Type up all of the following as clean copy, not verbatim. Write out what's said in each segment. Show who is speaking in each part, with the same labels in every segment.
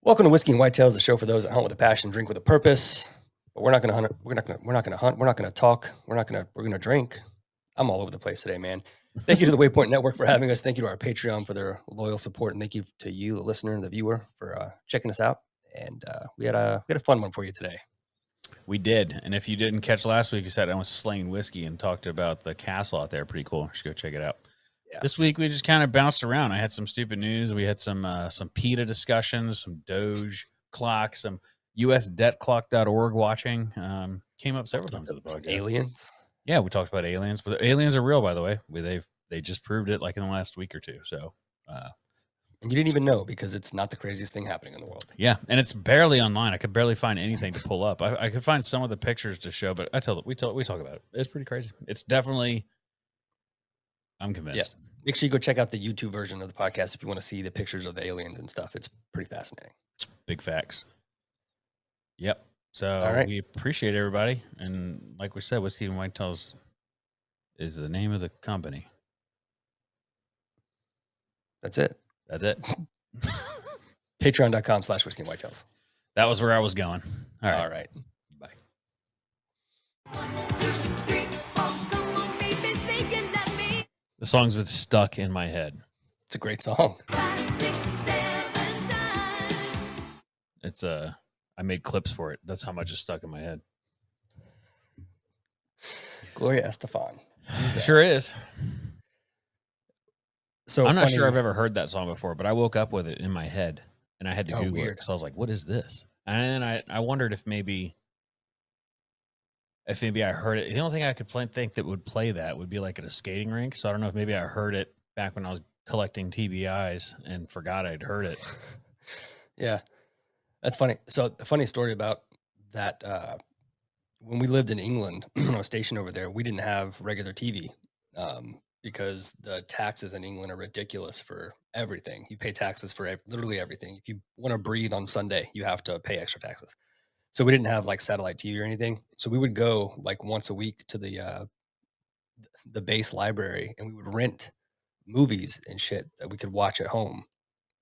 Speaker 1: Welcome to Whiskey and Whitetails, the show for those that hunt with a passion, drink with a purpose. But we're not going to hunt. We're not going to hunt. We're not going to talk. We're going to drink. I'm all over the place today, man. Thank you to the Waypoint Network for having us. Thank you to our Patreon for their loyal support, and thank you to you, the listener and the viewer, for checking us out. And we had a fun one for you today.
Speaker 2: We did, and if you didn't catch last week, we sat down with Slain Whiskey and talked about the castle out there. Pretty cool. You should go check it out. Yeah. This week we just kind of bounced around. I had some stupid news. We had some PETA discussions, some Doge clock, some USDebtClock.org watching. Came up several times in the podcast.
Speaker 1: Aliens.
Speaker 2: Yeah, we talked about aliens, but aliens are real, by the way. They just proved it like in the last week or two. So,
Speaker 1: and you didn't even know because it's not the craziest thing happening in the world.
Speaker 2: Yeah, and it's barely online. I could barely find anything to pull up. I could find some of the pictures to show, but we talk about it. It's pretty crazy. It's definitely. I'm convinced.
Speaker 1: Yeah. Make sure you go check out the YouTube version of the podcast if you want to see the pictures of the aliens and stuff. It's pretty fascinating.
Speaker 2: Big facts. Yep. So we appreciate everybody. And like we said, Whiskey and Whitetails is the name of the company.
Speaker 1: That's it. Patreon.com/Whiskey and Whitetails.
Speaker 2: That was where I was going.
Speaker 1: All right. Bye.
Speaker 3: 1, 2, 3, 4, come on, baby, say you love me.
Speaker 2: The song's been stuck in my head.
Speaker 1: It's a great song.
Speaker 3: 5, 6, 7 times.
Speaker 2: It's I made clips for it. That's how much is stuck in my head.
Speaker 1: Gloria Estefan.
Speaker 2: Sure is.
Speaker 1: So
Speaker 2: I'm not sure I've ever heard that song before, but I woke up with it in my head and I had to Google
Speaker 1: weird.
Speaker 2: it. So I was like, what is this? And I wondered if maybe I heard it. The only thing I could think that would play that would be like at a skating rink. So I don't know if maybe I heard it back when I was collecting TBIs and forgot I'd heard it.
Speaker 1: Yeah, that's funny. So the funny story about that, when we lived in England, when I was stationed over there, we didn't have regular TV because the taxes in England are ridiculous for everything. You pay taxes for literally everything. If you want to breathe on Sunday, you have to pay extra taxes. So we didn't have like satellite TV or anything. So we would go like once a week to the base library and we would rent movies and shit that we could watch at home.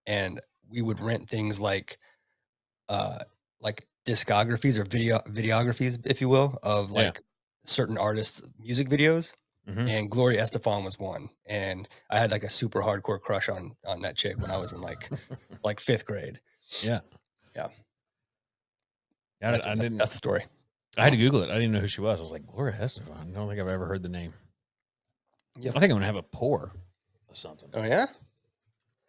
Speaker 1: And we would rent things like discographies or videographies, if you will, of like certain artists' music videos. Mm-hmm. And Gloria Estefan was one. And I had like a super hardcore crush on that chick when I was in like like 5th grade.
Speaker 2: Yeah.
Speaker 1: Yeah.
Speaker 2: That's
Speaker 1: the story.
Speaker 2: I had to Google it. I didn't know who she was. I was like, Gloria Estefan. I don't think I've ever heard the name.
Speaker 1: Yep.
Speaker 2: I think I'm going to have a pour or something.
Speaker 1: Oh, yeah?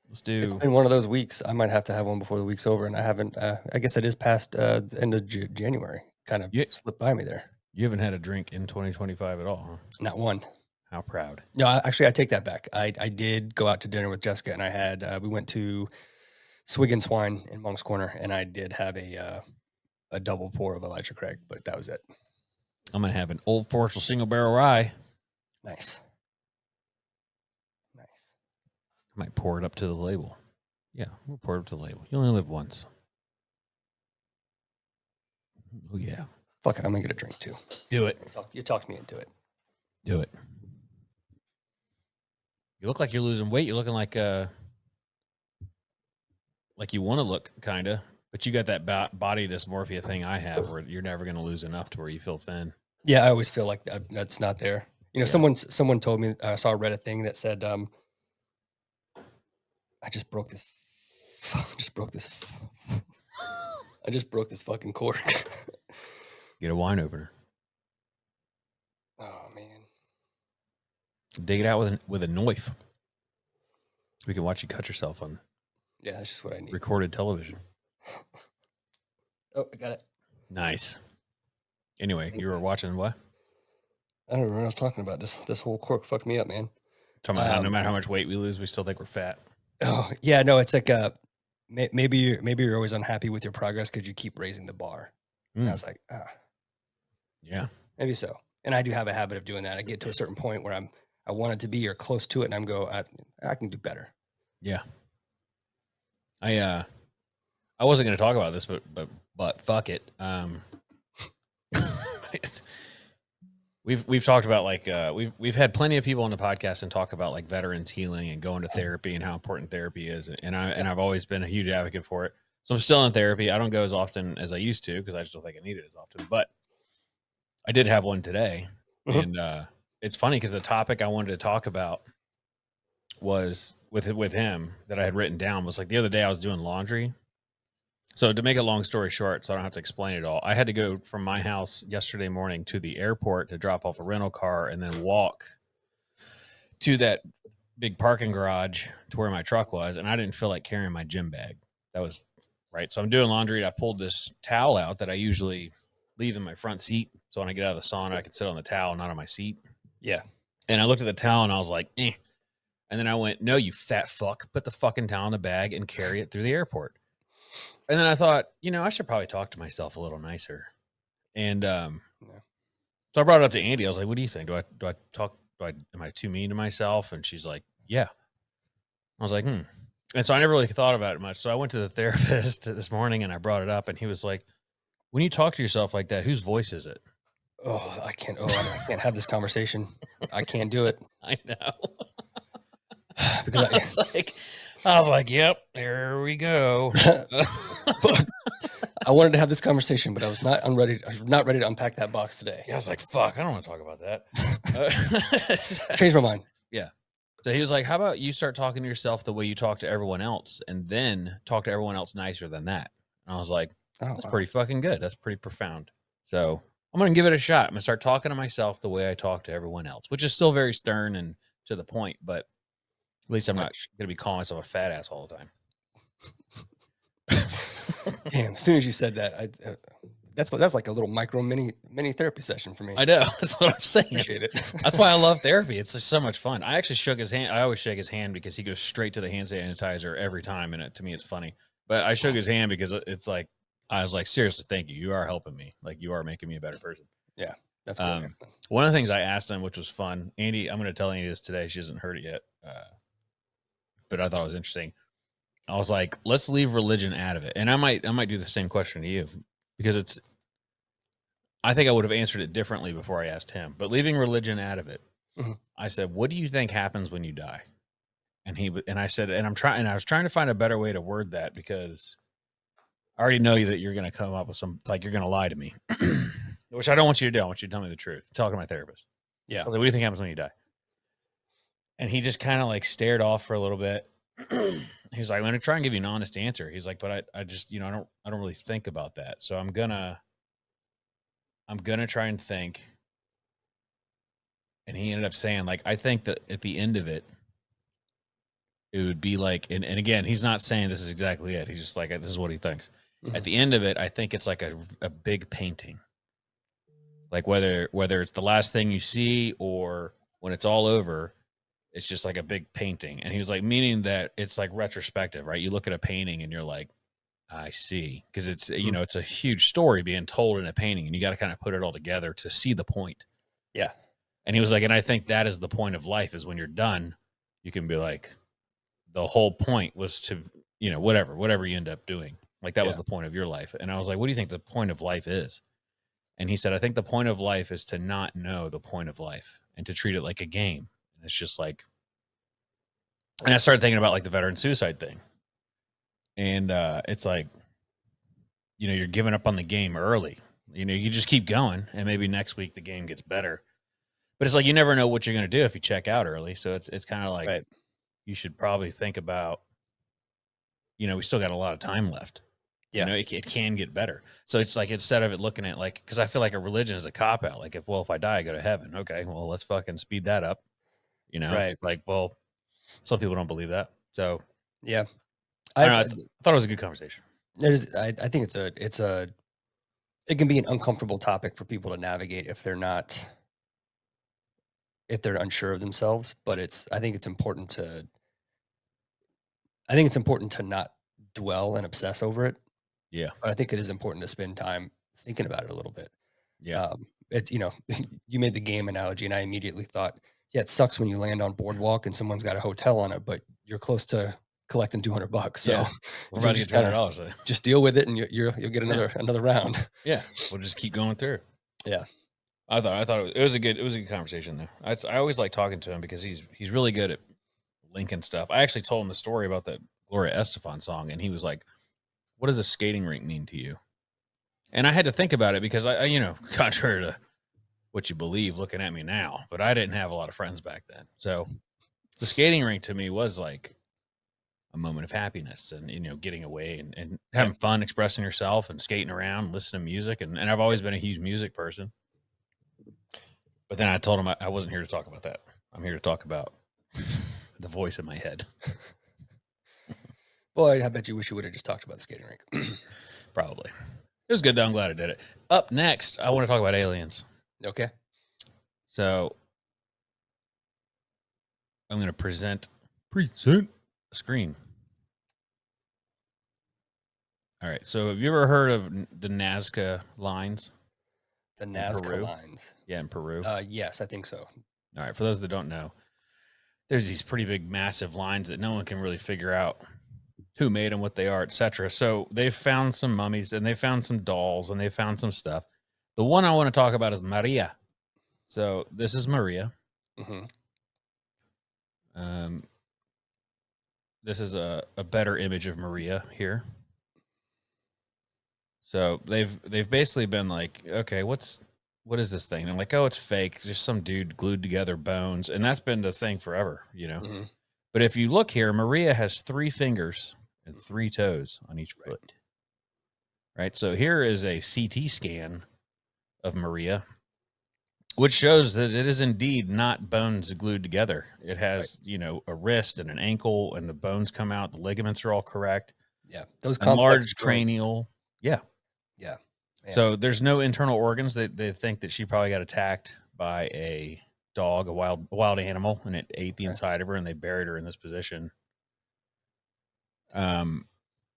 Speaker 2: Let's do.
Speaker 1: It's been one of those weeks. I might have to have one before the week's over, and I haven't. I guess it is past the end of January. Kind of slipped by me there.
Speaker 2: You haven't had a drink in 2025 at all, huh?
Speaker 1: Not one.
Speaker 2: How proud.
Speaker 1: No, actually, I take that back. I did go out to dinner with Jessica, and I had we went to Swig and Swine in Monk's Corner, and I did have a double pour of Elijah Craig, but that was it.
Speaker 2: I'm going to have an Old Forester single barrel rye.
Speaker 1: Nice.
Speaker 2: I might pour it up to the label. Yeah, we'll pour it up to the label. You only live once. Oh, yeah.
Speaker 1: Fuck it, I'm going to get a drink, too.
Speaker 2: Do it.
Speaker 1: You talked me into it.
Speaker 2: Do it. You look like you're losing weight. You're looking like you want to look, kind of. But you got that body dysmorphia thing I have where you're never going to lose enough to where you feel thin.
Speaker 1: Yeah, I always feel like that's not there. You know, someone told me, I saw a Reddit thing that said, I just broke this fucking cork.
Speaker 2: Get a wine opener.
Speaker 1: Oh, man.
Speaker 2: Dig it out with a knife. We can watch you cut yourself on.
Speaker 1: Yeah, that's just what I need.
Speaker 2: Recorded television.
Speaker 1: Oh, I got it.
Speaker 2: Nice. Anyway, you were watching what?
Speaker 1: I don't remember what I was talking about. This whole cork fucked me up, man.
Speaker 2: Talking about how no matter how much weight we lose, we still think we're fat.
Speaker 1: Oh, yeah, no, it's like maybe you're always unhappy with your progress because you keep raising the bar. And I was like,
Speaker 2: yeah,
Speaker 1: maybe so. And I do have a habit of doing that. I get to a certain point where I want it to be or close to it, and I can do better.
Speaker 2: Yeah. I wasn't going to talk about this, but fuck it. We've talked about like we've had plenty of people on the podcast and talk about like veterans healing and going to therapy and how important therapy is, and I've always been a huge advocate for it. So I'm still in therapy. I don't go as often as I used to because I just don't think I need it as often. But I did have one today,
Speaker 1: Mhm.
Speaker 2: and it's funny because the topic I wanted to talk about was with him that I had written down was like the other day I was doing laundry. So to make a long story short, so I don't have to explain it all, I had to go from my house yesterday morning to the airport to drop off a rental car and then walk to that big parking garage to where my truck was, and I didn't feel like carrying my gym bag. That was right. So I'm doing laundry, and I pulled this towel out that I usually leave in my front seat. So when I get out of the sauna, I can sit on the towel, not on my seat.
Speaker 1: Yeah.
Speaker 2: And I looked at the towel and I was like, eh. And then I went, no, you fat fuck, put the fucking towel in the bag and carry it through the airport. And then I thought, I should probably talk to myself a little nicer. And
Speaker 1: Yeah.
Speaker 2: so I brought it up to Andy. I was like, what do you think? Am I too mean to myself? And she's like, yeah. I was like, And so I never really thought about it much. So I went to the therapist this morning and I brought it up and he was like, when you talk to yourself like that, whose voice is it?
Speaker 1: Oh, I can't. Oh, I can't have this conversation. I can't do it
Speaker 2: I know.
Speaker 1: because
Speaker 2: I was like, yep, there we go.
Speaker 1: I wanted to have this conversation, but I was not ready. I was not ready to unpack that box today.
Speaker 2: Yeah, I was like, fuck, I don't want to talk about that.
Speaker 1: Changed my mind.
Speaker 2: Yeah. So he was like, how about you start talking to yourself the way you talk to everyone else and then talk to everyone else nicer than that? And I was like,
Speaker 1: Oh,
Speaker 2: that's
Speaker 1: wow.
Speaker 2: pretty fucking good. That's pretty profound. So I'm going to give it a shot. I'm going to start talking to myself the way I talk to everyone else, which is still very stern and to the point, but at least I'm not going to be calling myself a fat ass all the time.
Speaker 1: Damn! As soon as you said that, that's like a little mini therapy session for me.
Speaker 2: I know. That's what I'm saying.
Speaker 1: Appreciate it.
Speaker 2: That's why I love therapy. It's just so much fun. I actually shook his hand. I always shake his hand because he goes straight to the hand sanitizer every time, and to me, it's funny. But I shook his hand because it's like I was like, seriously, thank you. You are helping me. Like you are making me a better person.
Speaker 1: Yeah, that's cool.
Speaker 2: One of the things I asked him, which was fun, Andy, I'm going to tell Andy this today. She hasn't heard it yet, but I thought it was interesting. I was like, let's leave religion out of it, and I might do the same question to you because I think I would have answered it differently before I asked him, but leaving religion out of it,
Speaker 1: Mhm.
Speaker 2: I said, what do you think happens when you die? And I said, and I was trying to find a better way to word that because I already know that you're going to come up with you're going to lie to me, which I don't want you to do. I want you to tell me the truth. Talk to my therapist.
Speaker 1: Yeah.
Speaker 2: I was like, what do you think happens when you die? And he just kind of like stared off for a little bit. He's like, I'm going to try and give you an honest answer. He's like, but I just, I don't really think about that. So I'm going to try and think. And he ended up saying, like, I think that at the end of it, it would be like, and again, he's not saying this is exactly it. He's just like, this is what he thinks.
Speaker 1: Mhm.
Speaker 2: At the end of it, I think it's like a big painting. Like whether it's the last thing you see or when it's all over, it's just like a big painting. And he was like, meaning that it's like retrospective, right? You look at a painting and you're like, I see. Because it's, it's a huge story being told in a painting and you got to kind of put it all together to see the point.
Speaker 1: Yeah.
Speaker 2: And he was like, and I think that is the point of life is when you're done, you can be like, the whole point was to, whatever you end up doing. Like that was the point of your life. And I was like, what do you think the point of life is? And he said, I think the point of life is to not know the point of life and to treat it like a game. And it's just like, and I started thinking about like the veteran suicide thing. And it's like, you're giving up on the game early. You just keep going and maybe next week the game gets better. But it's like you never know what you're going to do if you check out early. So it's kind of like you should probably think about, we still got a lot of time left.
Speaker 1: Yeah.
Speaker 2: It can get better. So it's like instead of it looking at like, because I feel like a religion is a cop out. Like if I die, I go to heaven. Okay, well let's fucking speed that up.
Speaker 1: Right.
Speaker 2: Like well, some people don't believe that. So
Speaker 1: Yeah.
Speaker 2: I thought it was a good conversation.
Speaker 1: It is. I think it can be an uncomfortable topic for people to navigate if they're unsure of themselves, but I think it's important to not dwell and obsess over it.
Speaker 2: Yeah.
Speaker 1: But I think it is important to spend time thinking about it a little bit.
Speaker 2: Yeah.
Speaker 1: It's, you made the game analogy and I immediately thought, yeah, it sucks when you land on Boardwalk and someone's got a hotel on it, but you're close to collecting $200. So
Speaker 2: we're about to get $200.
Speaker 1: Just deal with it and you'll get another round.
Speaker 2: Yeah. We'll just keep going through.
Speaker 1: Yeah.
Speaker 2: I thought it was a good conversation though. I always like talking to him because he's really good at linking stuff. I actually told him the story about that Gloria Estefan song and he was like, what does a skating rink mean to you? And I had to think about it because I contrary to what you believe looking at me now, but I didn't have a lot of friends back then. So the skating rink to me was like a moment of happiness and, getting away and
Speaker 1: Yeah.
Speaker 2: having fun, expressing yourself and skating around, listening to music. And I've always been a huge music person. But then I told him I wasn't here to talk about that. I'm here to talk about the voice in my head.
Speaker 1: Boy, I bet you wish you would have just talked about the skating rink.
Speaker 2: Probably. It was good though. I'm glad I did it. Up next, I want to talk about aliens.
Speaker 1: Okay.
Speaker 2: So I'm going to present a screen. All right. So have you ever heard of the Nazca lines?
Speaker 1: The
Speaker 2: Peru?
Speaker 1: Nazca lines.
Speaker 2: Yeah, in Peru.
Speaker 1: Yes, I think so.
Speaker 2: All right. For those that don't know, there's these pretty big, massive lines that no one can really figure out who made them, what they are, etc. So they found some mummies and they found some dolls and they found some stuff. The one I want to talk about is Maria. So this is Maria.
Speaker 1: Hmm.
Speaker 2: This is a better image of Maria here. So they've basically been like, okay, what is this thing? And I'm like, oh, it's fake. It's just some dude glued together bones, and that's been the thing forever,
Speaker 1: Hmm.
Speaker 2: But if you look here, Maria has 3 fingers and 3 toes on each foot. Right. So here is a CT scan of Maria, which shows that it is indeed not bones glued together. It has, a wrist and an ankle, and the bones come out. The ligaments are all correct.
Speaker 1: Yeah. Those
Speaker 2: And
Speaker 1: complex
Speaker 2: large
Speaker 1: joints.
Speaker 2: cranial. Yeah.
Speaker 1: Yeah. Man.
Speaker 2: So there's no internal organs. They think that she probably got attacked by a dog, a wild animal, and it ate the inside of her, and they buried her in this position.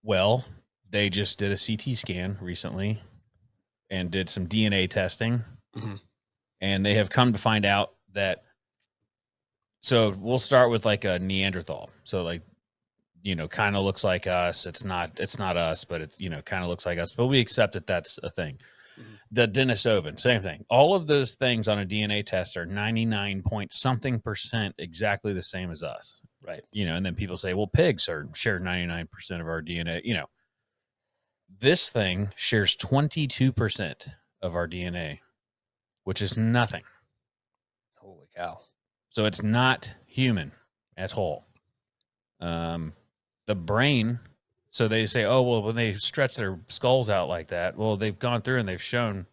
Speaker 2: Well, they just did a CT scan recently and did some DNA testing, and they have come to find out that. So we'll start with like a Neanderthal. So like, kind of looks like us. It's not us, but it's, kind of looks like us, but we accept that that's a thing. The Denisovan, same thing. All of those things on a DNA test are 99 point something % exactly the same as us.
Speaker 1: Right.
Speaker 2: And then people say, well, pigs share 99% of our DNA. This thing shares 22% of our DNA, which is nothing.
Speaker 1: Holy cow.
Speaker 2: So it's not human at all. The brain, so they say, oh, well, when they stretch their skulls out like that, well, they've gone through and they've shown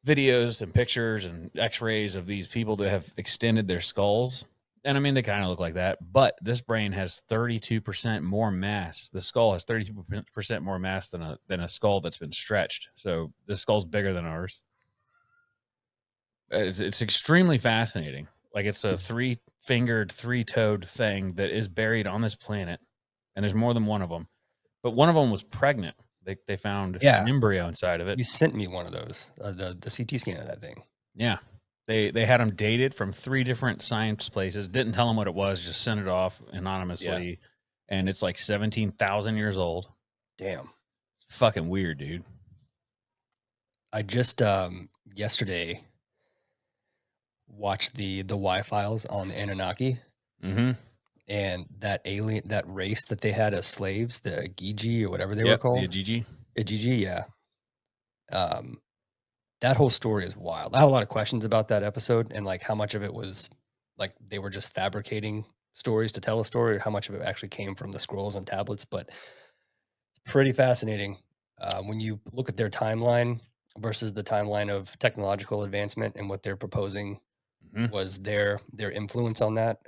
Speaker 2: videos and pictures and x-rays of these people that have extended their skulls. And I mean, they kind of look like that, but this brain has 32% more mass. The skull has 32% more mass than a skull that's been stretched. So the skull's bigger than ours. It's extremely fascinating. Like it's a 3-fingered, 3-toed thing that is buried on this planet, and there's more than one of them. But one of them was pregnant. They found an embryo inside of it.
Speaker 1: You sent me one of those, the CT scan of that thing.
Speaker 2: Yeah. They had them dated from 3 different science places. Didn't tell them what it was. Just sent it off anonymously. Yeah. And it's like 17,000 years old.
Speaker 1: Damn.
Speaker 2: It's fucking weird, dude.
Speaker 1: I just yesterday watched the Y-Files on the Anunnaki.
Speaker 2: Mm-hmm.
Speaker 1: And that race that they had as slaves, the Gigi or whatever they were called.
Speaker 2: The Gigi.
Speaker 1: Yeah. That whole story is wild. I have a lot of questions about that episode and like how much of it was like they were just fabricating stories to tell a story, or how much of it actually came from the scrolls and tablets. But it's pretty fascinating when you look at their timeline versus the timeline of technological advancement and what they're proposing was their influence on that.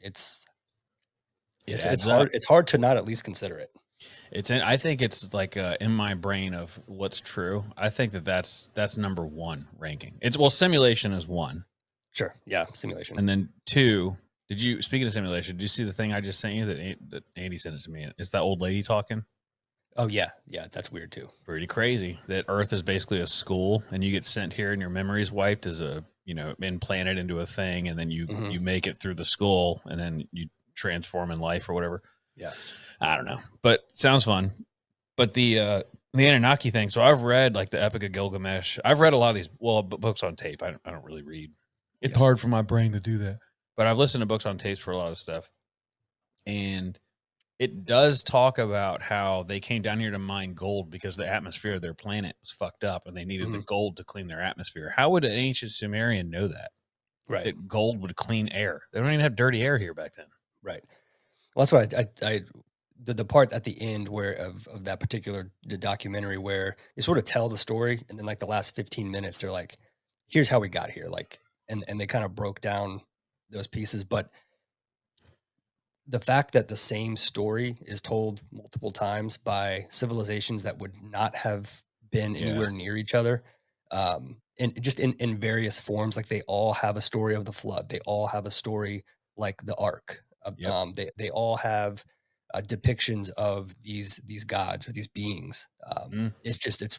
Speaker 1: It's hard. It's hard to not at least consider it.
Speaker 2: I think it's like in my brain of what's true. I think that's number 1 ranking. Simulation is 1.
Speaker 1: Sure. Yeah. Simulation.
Speaker 2: And then 2, speaking of simulation, did you see the thing I just sent you that Andy sent it to me? It's that old lady talking.
Speaker 1: Oh yeah. Yeah. That's weird too.
Speaker 2: Pretty crazy that Earth is basically a school and you get sent here and your memory's wiped as implanted into a thing. And then you make it through the school and then you transform in life or whatever.
Speaker 1: Yeah.
Speaker 2: I don't know, but sounds fun. But the Anunnaki thing. So I've read like the Epic of Gilgamesh. I've read a lot of these books on tape. I don't really read. It's hard for my brain to do that. But I've listened to books on tapes for a lot of stuff. And it does talk about how they came down here to mine gold because the atmosphere of their planet was fucked up and they needed the
Speaker 1: Mhm.
Speaker 2: gold to clean their atmosphere. How would an ancient Sumerian know that?
Speaker 1: Right.
Speaker 2: That gold would clean air. They don't even have dirty air here back then.
Speaker 1: Right. Well, that's why I the part at the end where of that particular documentary where they sort of tell the story, and then like the last 15 minutes, they're like, "Here's how we got here," like, and they kind of broke down those pieces. But the fact that the same story is told multiple times by civilizations that would not have been
Speaker 2: Yeah.
Speaker 1: anywhere near each other, and just in various forms, like they all have a story of the flood. They all have a story like the ark.
Speaker 2: Yep.
Speaker 1: They all have depictions of these gods or these beings.
Speaker 2: Mm,
Speaker 1: It's just it's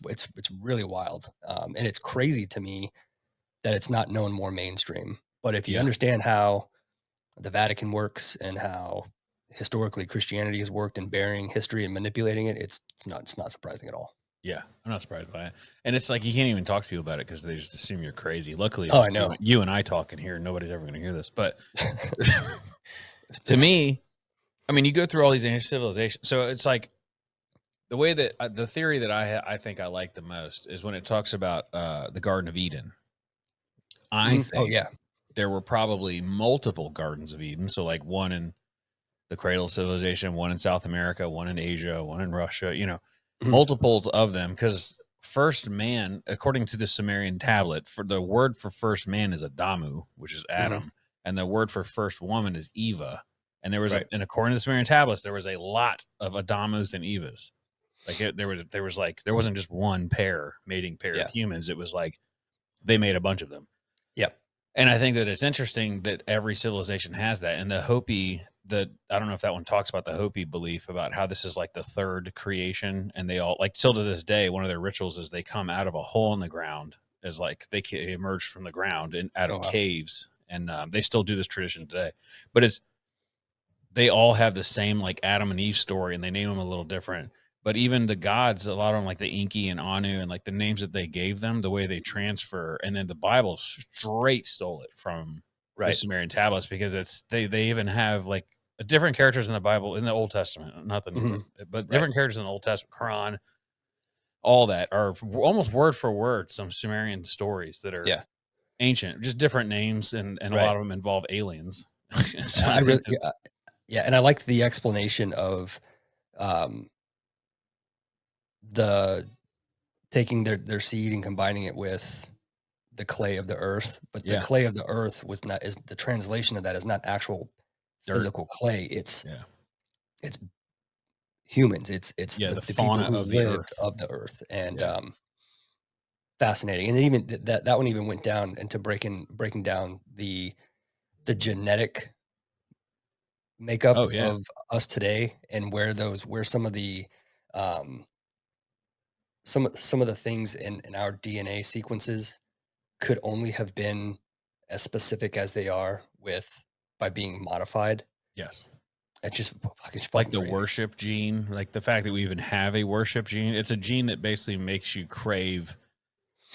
Speaker 1: really wild, and it's crazy to me that it's not known more mainstream. But if you
Speaker 2: yeah.
Speaker 1: understand how the Vatican works and how historically Christianity has worked in burying history and manipulating it, it's not surprising at all.
Speaker 2: Yeah. I'm not surprised by it. And it's like you can't even talk to people about it because they just assume you're crazy. Luckily, it's
Speaker 1: Oh, I
Speaker 2: just
Speaker 1: know.
Speaker 2: you and I talking here. Nobody's ever going to hear this. But to me, I mean, you go through all these ancient civilizations. So it's like the way that the theory that I think I like the most is when it talks about the Garden of Eden. I
Speaker 1: Mhm. Oh
Speaker 2: think
Speaker 1: yeah.
Speaker 2: there were probably multiple Gardens of Eden. So, like one in the cradle of civilization, one in South America, one in Asia, one in Russia,
Speaker 1: Mhm.
Speaker 2: multiples of them. Because first man, according to the Sumerian tablet, for the word for first man is Adamu, which is
Speaker 1: Mhm.
Speaker 2: Adam, and the word for first woman is Eva. And there was
Speaker 1: Right.
Speaker 2: and according to the Sumerian tablets, there was a lot of Adamus and Evas. Like there wasn't just one mating pair of
Speaker 1: Yeah.
Speaker 2: humans. It was like they made a bunch of them.
Speaker 1: Yep.
Speaker 2: And I think that it's interesting that every civilization has that. And the Hopi, I don't know if that one talks about the Hopi belief about how this is like the third creation. And they all, like, still to this day, one of their rituals is they come out of a hole in the ground, as like they emerge from the ground and out
Speaker 1: Oh
Speaker 2: of
Speaker 1: wow.
Speaker 2: caves. And they still do this tradition today. But they all have the same like Adam and Eve story and they name them a little different. But even the gods, a lot of them, like the Inki and Anu, and like the names that they gave them, the way they transfer, and then the Bible straight stole it from the
Speaker 1: Right.
Speaker 2: Sumerian tablets because they even have like different characters in the Bible in the Old Testament, not the New,
Speaker 1: Mhm.
Speaker 2: but
Speaker 1: Right.
Speaker 2: different characters in the Old Testament, Quran, all that are almost word for word some Sumerian stories that are
Speaker 1: Yeah.
Speaker 2: ancient, just different names, and a
Speaker 1: Right.
Speaker 2: lot of them involve aliens. So I
Speaker 1: I
Speaker 2: think
Speaker 1: really
Speaker 2: that
Speaker 1: yeah, and I like the explanation of um the taking their seed and combining it with the clay of the earth, but the
Speaker 2: yeah,
Speaker 1: clay of the earth was not is the translation of that is not actual
Speaker 2: dirt,
Speaker 1: physical clay.
Speaker 2: yeah.
Speaker 1: It's humans. It's
Speaker 2: Yeah, the
Speaker 1: the people
Speaker 2: fauna
Speaker 1: who
Speaker 2: of the
Speaker 1: lived
Speaker 2: earth.
Speaker 1: of the earth, and
Speaker 2: Yeah.
Speaker 1: fascinating. And then even that one even went down into breaking down the genetic makeup
Speaker 2: Oh, yeah.
Speaker 1: of us today, and where some of the um, some of the things in our DNA sequences could only have been as specific as they are with by being modified.
Speaker 2: Yes.
Speaker 1: It's
Speaker 2: Like
Speaker 1: fucking
Speaker 2: the
Speaker 1: crazy.
Speaker 2: worship gene, like the fact that we even have a worship gene, it's a gene that basically makes you crave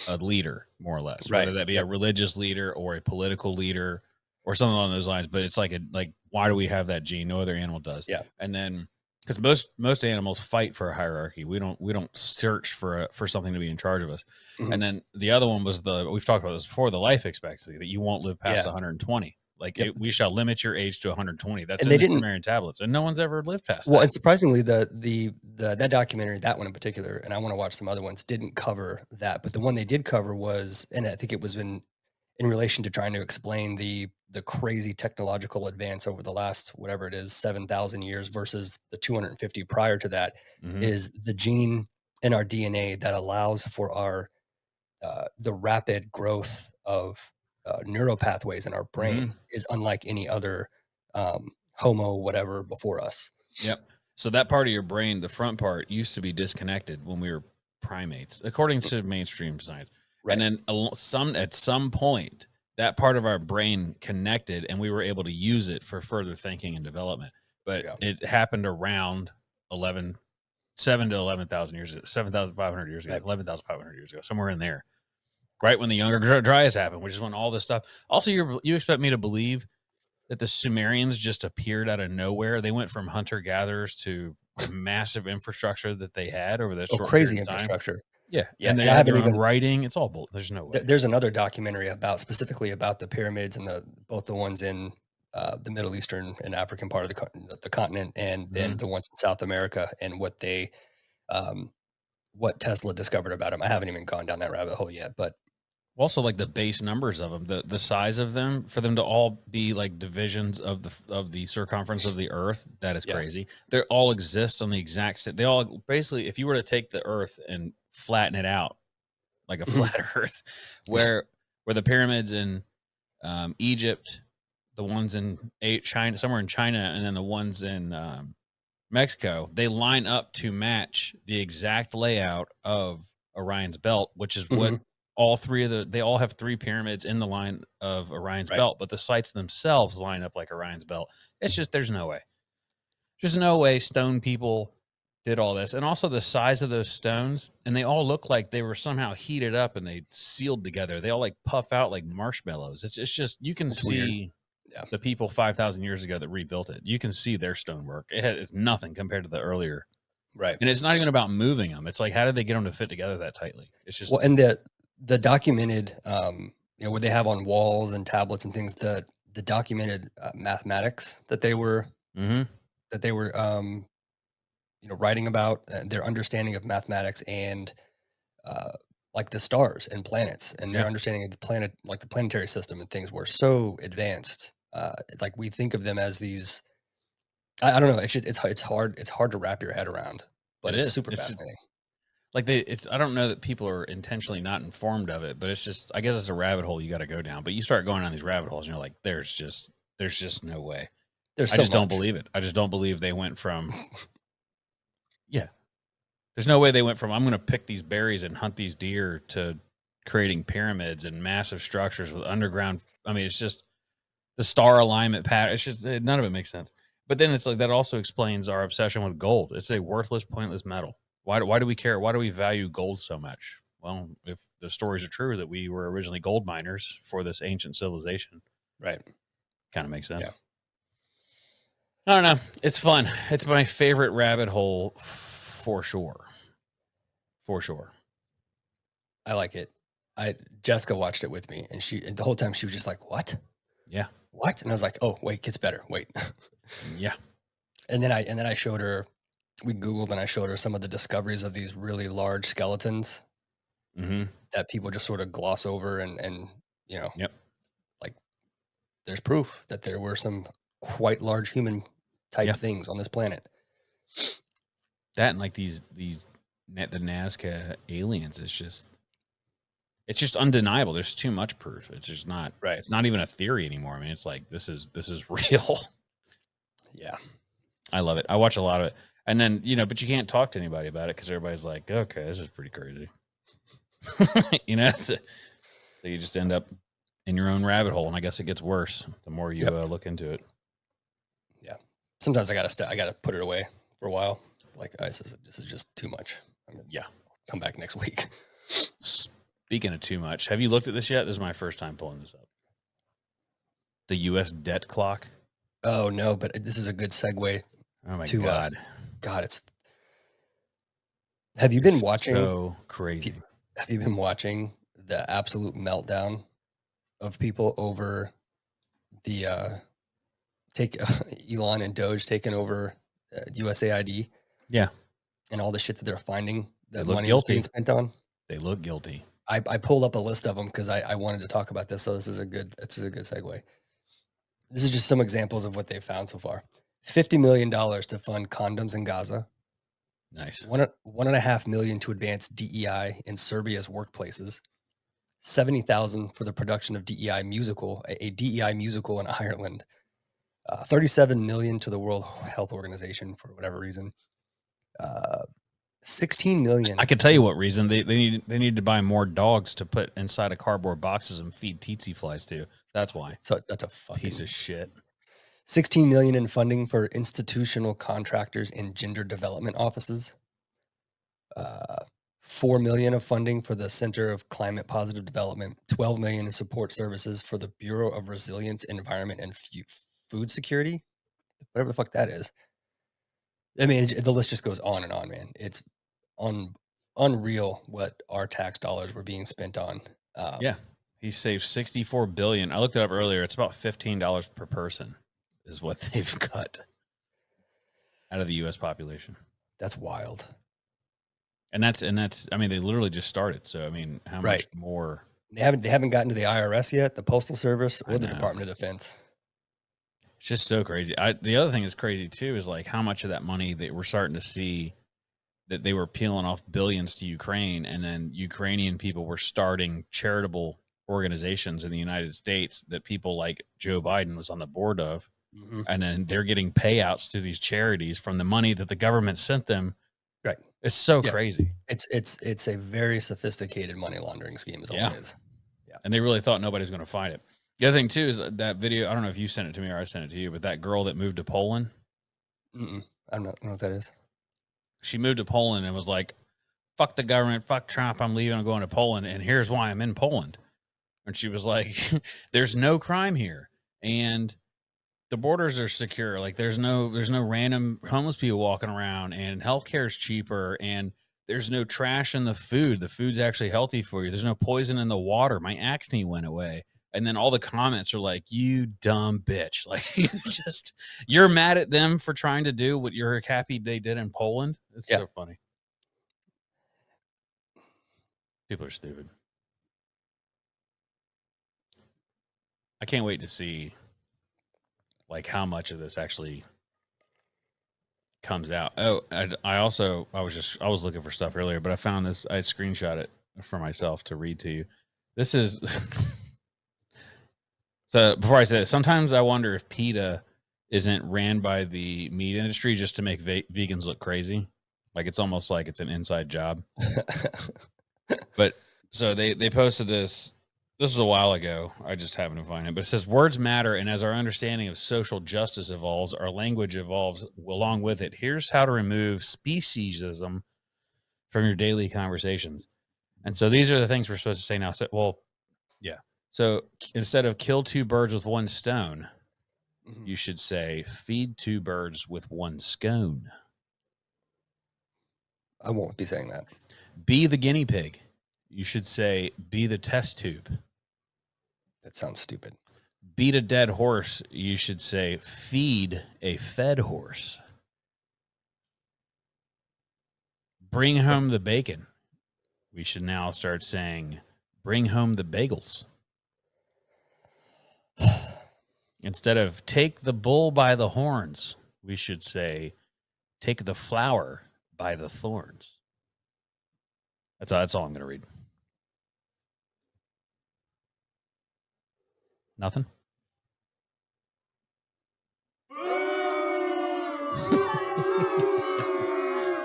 Speaker 2: a leader, more or less, whether
Speaker 1: Right.
Speaker 2: that be a
Speaker 1: Yep.
Speaker 2: religious leader or a political leader or something along those lines. But it's like why do we have that gene? No other animal does.
Speaker 1: Yeah.
Speaker 2: And then because most animals fight for a hierarchy, we don't search for something to be in charge of us.
Speaker 1: Mhm.
Speaker 2: And then the other one was we've talked about this before, the life expectancy, that you won't live past
Speaker 1: Yeah.
Speaker 2: 120. Like
Speaker 1: Yep.
Speaker 2: we shall limit your age to 120. That's
Speaker 1: And
Speaker 2: in
Speaker 1: they
Speaker 2: the
Speaker 1: didn't.
Speaker 2: Sumerian tablets, and no one's ever lived past
Speaker 1: Well,
Speaker 2: that.
Speaker 1: and surprisingly, the that documentary, that one in particular, and I want to watch some other ones, didn't cover that. But the one they did cover was, and I think it was in relation to trying to explain the crazy technological advance over the last whatever it is 7,000 years versus the 250 prior to that,
Speaker 2: Hmm.
Speaker 1: is the gene in our DNA that allows for our the rapid growth of neural pathways in our brain
Speaker 2: Hmm.
Speaker 1: is unlike any other Homo whatever before us.
Speaker 2: Yep. So that part of your brain, the front part, used to be disconnected when we were primates, according to mainstream science. And
Speaker 1: Right.
Speaker 2: then at some point, that part of our brain connected, and we were able to use it for further thinking and development. But
Speaker 1: Yeah.
Speaker 2: it happened around 11, 7 to 11,000 years ago, 7,500 years ago,
Speaker 1: Right.
Speaker 2: 11,500 years ago, somewhere in there. Right when the Younger Dryas happened, which is when all this stuff. Also, you expect me to believe that the Sumerians just appeared out of nowhere. They went from hunter gatherers to massive infrastructure that they had over that
Speaker 1: Oh,
Speaker 2: short period
Speaker 1: crazy
Speaker 2: of time.
Speaker 1: infrastructure.
Speaker 2: Yeah,
Speaker 1: Yeah,
Speaker 2: and they
Speaker 1: and I
Speaker 2: had
Speaker 1: haven't
Speaker 2: their own
Speaker 1: even
Speaker 2: writing. It's all bull. There's no way.
Speaker 1: there's another documentary about specifically about the pyramids and both the ones in, the Middle Eastern and African part of the continent, and then
Speaker 2: Mhm.
Speaker 1: the ones in South America, and um, what Tesla discovered about them. I haven't even gone down that rabbit hole yet, but
Speaker 2: Also, like the base numbers of them, the size of them, for them to all be like divisions of the circumference of the Earth, that is
Speaker 1: yeah.
Speaker 2: crazy. They all exist on the exact same. They all basically, if you were to take the Earth and flatten it out like a
Speaker 1: Mhm.
Speaker 2: flat Earth,
Speaker 1: Yeah.
Speaker 2: where the pyramids in Egypt, the ones in China, somewhere in China, and then the ones in Mexico, they line up to match the exact layout of Orion's belt, which is what
Speaker 1: Mhm.
Speaker 2: all three of they all have three pyramids in the line of Orion's
Speaker 1: Right.
Speaker 2: belt, but the sites themselves line up like Orion's belt. It's just there's no way. There's no way stone people did all this. And also the size of those stones, and they all look like they were somehow heated up and they sealed together. They all like puff out like marshmallows. It's just you can
Speaker 1: It's weird.
Speaker 2: see
Speaker 1: Yeah.
Speaker 2: the people 5,000 years ago that rebuilt it. You can see their stonework. It's nothing compared to the earlier.
Speaker 1: Right.
Speaker 2: And it's not even about moving them. It's like, how did they get them to fit together that tightly? It's just,
Speaker 1: Well, and the documented, what they have on walls and tablets and things, the documented, mathematics
Speaker 2: mm-hmm.
Speaker 1: that they were, writing about, their understanding of mathematics and, uh, like the stars and planets and their
Speaker 2: Yeah,
Speaker 1: understanding of the planetary system and things were so advanced. Like we think of them as these. I don't know. It's hard to wrap your head around, but
Speaker 2: it
Speaker 1: it's
Speaker 2: is.
Speaker 1: super
Speaker 2: It's just,
Speaker 1: fascinating.
Speaker 2: like I don't know that people are intentionally not informed of it, but it's just, I guess it's a rabbit hole you got to go down. But you start going down these rabbit holes and you're like, there's just no way.
Speaker 1: There's
Speaker 2: I
Speaker 1: so
Speaker 2: just don't
Speaker 1: much.
Speaker 2: believe it. I just don't believe they went from, yeah, there's no way they went from, I'm going to pick these berries and hunt these deer to creating pyramids and massive structures with underground. I mean, it's just the star alignment pattern. It's just, none of it makes sense. But then it's like, that also explains our obsession with gold. It's a worthless, pointless metal. Why do we care? Why do we value gold so much? Well, if the stories are true that we were originally gold miners for this ancient civilization,
Speaker 1: Right.
Speaker 2: kind of makes
Speaker 1: Yeah.
Speaker 2: sense. I don't know. It's fun. It's my favorite rabbit hole for sure. For sure.
Speaker 1: I like it. I Jessica watched it with me, and the whole time she was just like, "What?
Speaker 2: Yeah.
Speaker 1: What?" And I was like, "Oh, wait, gets better. Wait."
Speaker 2: Yeah.
Speaker 1: And then I showed her. We Googled and I showed her some of the discoveries of these really large skeletons
Speaker 2: Mm-hmm.
Speaker 1: that people just sort of gloss over, and
Speaker 2: Yep.
Speaker 1: like there's proof that there were some quite large human type
Speaker 2: Yeah.
Speaker 1: things on this planet.
Speaker 2: That and like the Nazca aliens. It's just undeniable. There's too much proof. It's just not.
Speaker 1: Right.
Speaker 2: It's not even a theory anymore. I mean, it's like this is real.
Speaker 1: Yeah.
Speaker 2: I love it. I watch a lot of it, and then but you can't talk to anybody about it because everybody's like, okay, this is pretty crazy. So you just end up in your own rabbit hole, and I guess it gets worse the more you
Speaker 1: Yep.
Speaker 2: look into it.
Speaker 1: Yeah. Sometimes I gotta put it away for a while. Like, this is just too much. I'm gonna
Speaker 2: Yeah.
Speaker 1: come back next week.
Speaker 2: Speaking of too much, have you looked at this yet? This is my first time pulling this up. The U.S. debt clock.
Speaker 1: Oh no, but this is a good segue
Speaker 2: Oh my
Speaker 1: to
Speaker 2: god,
Speaker 1: God. Have you been
Speaker 2: it's
Speaker 1: watching?
Speaker 2: so crazy.
Speaker 1: Have you been watching the absolute meltdown of people over the take Elon and Doge taking over USAID
Speaker 2: Yeah,
Speaker 1: and all the shit that they're finding
Speaker 2: they
Speaker 1: that
Speaker 2: look
Speaker 1: money was being
Speaker 2: guilty.
Speaker 1: spent on?
Speaker 2: They look guilty.
Speaker 1: I pulled up a list of them because I wanted to talk about this. So this is a good segue. This is just some examples of what they've found so far. $50 million to fund condoms in Gaza.
Speaker 2: Nice.
Speaker 1: 1.5 million to advance DEI in Serbia's workplaces. 70,000 for the production of a DEI musical in Ireland. 37 million to the World Health Organization for whatever reason. 16 million.
Speaker 2: I can tell you what reason they need to buy more dogs to put inside of cardboard boxes and feed tsetse flies to. That's why.
Speaker 1: So that's a
Speaker 2: Piece
Speaker 1: fucking
Speaker 2: of shit.
Speaker 1: 16 million in funding for institutional contractors in gender development offices. 4 million of funding for the Center of Climate Positive Development. 12 million in support services for the Bureau of Resilience, Environment, and food security, whatever the fuck that is. I mean, the list just goes on and on, man. It's unreal what our tax dollars were being spent on.
Speaker 2: Yeah. He saved 64 billion. I looked it up earlier. It's about $15 per person is what they've cut out of the US population.
Speaker 1: That's wild.
Speaker 2: And that's I mean, they literally just started. So I mean, how much
Speaker 1: Right.
Speaker 2: more?
Speaker 1: They haven't gotten to the IRS yet, the Postal Service,
Speaker 2: I
Speaker 1: or the
Speaker 2: know.
Speaker 1: Department of Defense.
Speaker 2: It's just so crazy. The other thing that's crazy too is like how much of that money that we're starting to see that they were peeling off billions to Ukraine, and then Ukrainian people were starting charitable organizations in the United States that people like Joe Biden was on the board of.
Speaker 1: Mhm.
Speaker 2: And then they're getting payouts to these charities from the money that the government sent them.
Speaker 1: Right.
Speaker 2: It's so
Speaker 1: Yeah.
Speaker 2: crazy.
Speaker 1: It's a very sophisticated money laundering scheme is all it is.
Speaker 2: And they really thought nobody's going to find it. The other thing too is that video. I don't know if you sent it to me or I sent it to you, but that girl that moved to Poland,
Speaker 1: Mm-mm. I don't know what that is.
Speaker 2: she moved to Poland and was like, fuck the government, fuck Trump, I'm leaving, I'm going to Poland, and here's why I'm in Poland. And she was like, there's no crime here, and the borders are secure. Like there's no random homeless people walking around, and healthcare is cheaper, and there's no trash in the food. The food's actually healthy for you. There's no poison in the water. My acne went away. And then all the comments are like, you dumb bitch. Like just you're mad at them for trying to do what you're happy they did in Poland. It's
Speaker 1: Yeah.
Speaker 2: so funny. People are stupid. I can't wait to see like how much of this actually comes out. Oh, I was looking for stuff earlier, but I found this. I screenshot it for myself to read to you. This is so. Before I say it, sometimes I wonder if PETA isn't ran by the meat industry just to make vegans look crazy. Like it's almost like it's an inside job. But so they posted this. This was a while ago. I just happened to find it. But it says words matter, and as our understanding of social justice evolves, our language evolves along with it. Here's how to remove speciesism from your daily conversations. And so these are the things we're supposed to say now. So, well, yeah. So instead of kill two birds with one stone,
Speaker 1: Mhm.
Speaker 2: you should say feed two birds with one scone.
Speaker 1: I won't be saying that.
Speaker 2: Be the guinea pig. You should say be the test tube.
Speaker 1: That sounds stupid.
Speaker 2: Beat a dead horse. You should say feed a fed horse. Bring home the bacon. We should now start saying bring home the bagels. Instead of take the bull by the horns, we should say take the flower by the thorns. That's all I'm going to read. Nothing?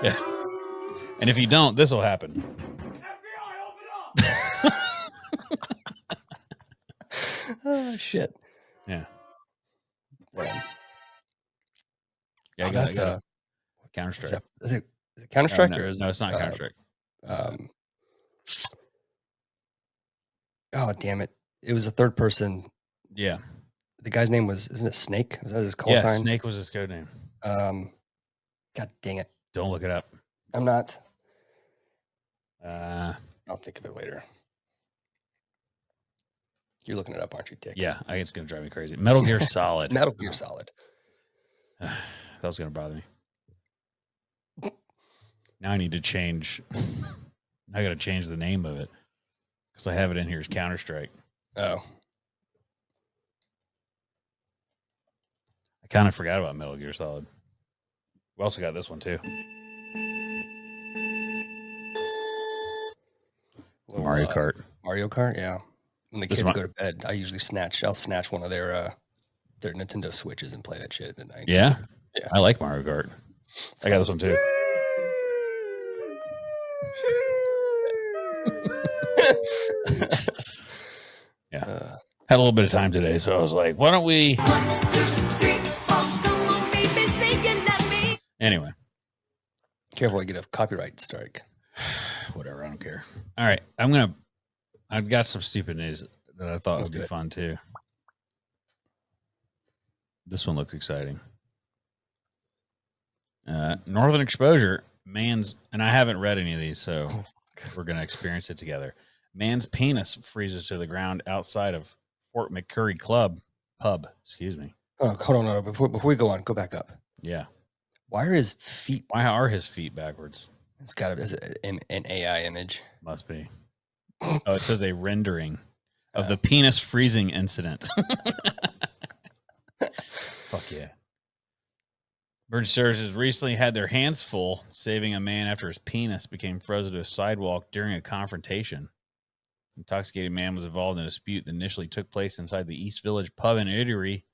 Speaker 2: Yeah. And if you don't, this will happen.
Speaker 1: Oh shit.
Speaker 2: Yeah.
Speaker 1: Man.
Speaker 2: Yeah, I
Speaker 1: That's
Speaker 2: got Counter
Speaker 1: is
Speaker 2: Strike.
Speaker 1: it Counter Strike or is
Speaker 2: No, it's not Counter Strike.
Speaker 1: Oh damn it! It was a third person.
Speaker 2: Yeah.
Speaker 1: The guy's name isn't it Snake? Was that his call
Speaker 2: Yeah,
Speaker 1: sign?
Speaker 2: Snake was his code name.
Speaker 1: God dang it!
Speaker 2: Don't look it up.
Speaker 1: I'm not.
Speaker 2: Uh,
Speaker 1: I'll think of it later. You're looking it up, aren't you, Dick?
Speaker 2: yeah, it's going to drive me crazy. Metal Gear Solid.
Speaker 1: Metal Gear Solid.
Speaker 2: That was going to bother me. Now I need to change. I got to change the name of it because I have it in here as Counter Strike.
Speaker 1: Oh,
Speaker 2: I kind of forgot about Metal Gear Solid. We also got this one too.
Speaker 1: little,
Speaker 2: Mario Kart.
Speaker 1: Mario Kart, yeah. When the
Speaker 2: This
Speaker 1: kids
Speaker 2: one-
Speaker 1: go to bed, I'll snatch one of their Nintendo Switches and play that shit at night.
Speaker 2: Yeah?
Speaker 1: Yeah.
Speaker 2: I like Mario Kart. I got this one too. Yeah. Had a little bit of time today, so I was like, why don't we...
Speaker 3: 1, 2, 3, 4. Come on, baby, say you love me.
Speaker 2: Anyway,
Speaker 1: Careful, I get a copyright strike.
Speaker 2: whatever. I don't care. All right. I've got some stupid news that I thought
Speaker 1: Let's
Speaker 2: would be
Speaker 1: do it.
Speaker 2: fun too. This one looks exciting. Northern Exposure, and I haven't read any of these, so we're going to experience it together. Man's penis freezes to the ground outside of Fort McCurry pub. Excuse me.
Speaker 1: Oh, hold on, no, before we go on, go back up.
Speaker 2: Yeah.
Speaker 1: Why are his feet?
Speaker 2: Why are his feet backwards?
Speaker 1: It's got to be an AI image.
Speaker 2: Must be. Oh, it says a rendering of the penis freezing incident. Fuck yeah. Emergency services recently had their hands full saving a man after his penis became frozen to a sidewalk during a confrontation. Intoxicated man was involved in a dispute that initially took place inside the East Village pub in Erie.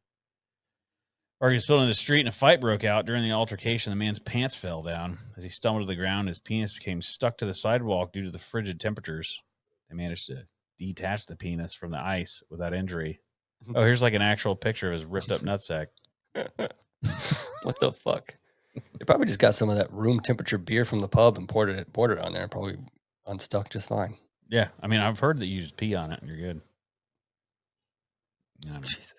Speaker 2: Arguments spilled in the street and a fight broke out. During the altercation, the man's pants fell down. As he stumbled to the ground, his penis became stuck to the sidewalk due to the frigid temperatures. They managed to detach the penis from the ice without injury. Oh, here's like an actual picture of his ripped up nutsack.
Speaker 1: What the fuck? They probably just got some of that room temperature beer from the pub and poured it on there and probably unstuck just fine.
Speaker 2: Yeah, I mean, I've heard that you just pee on it and you're good. I don't know.
Speaker 1: Jesus.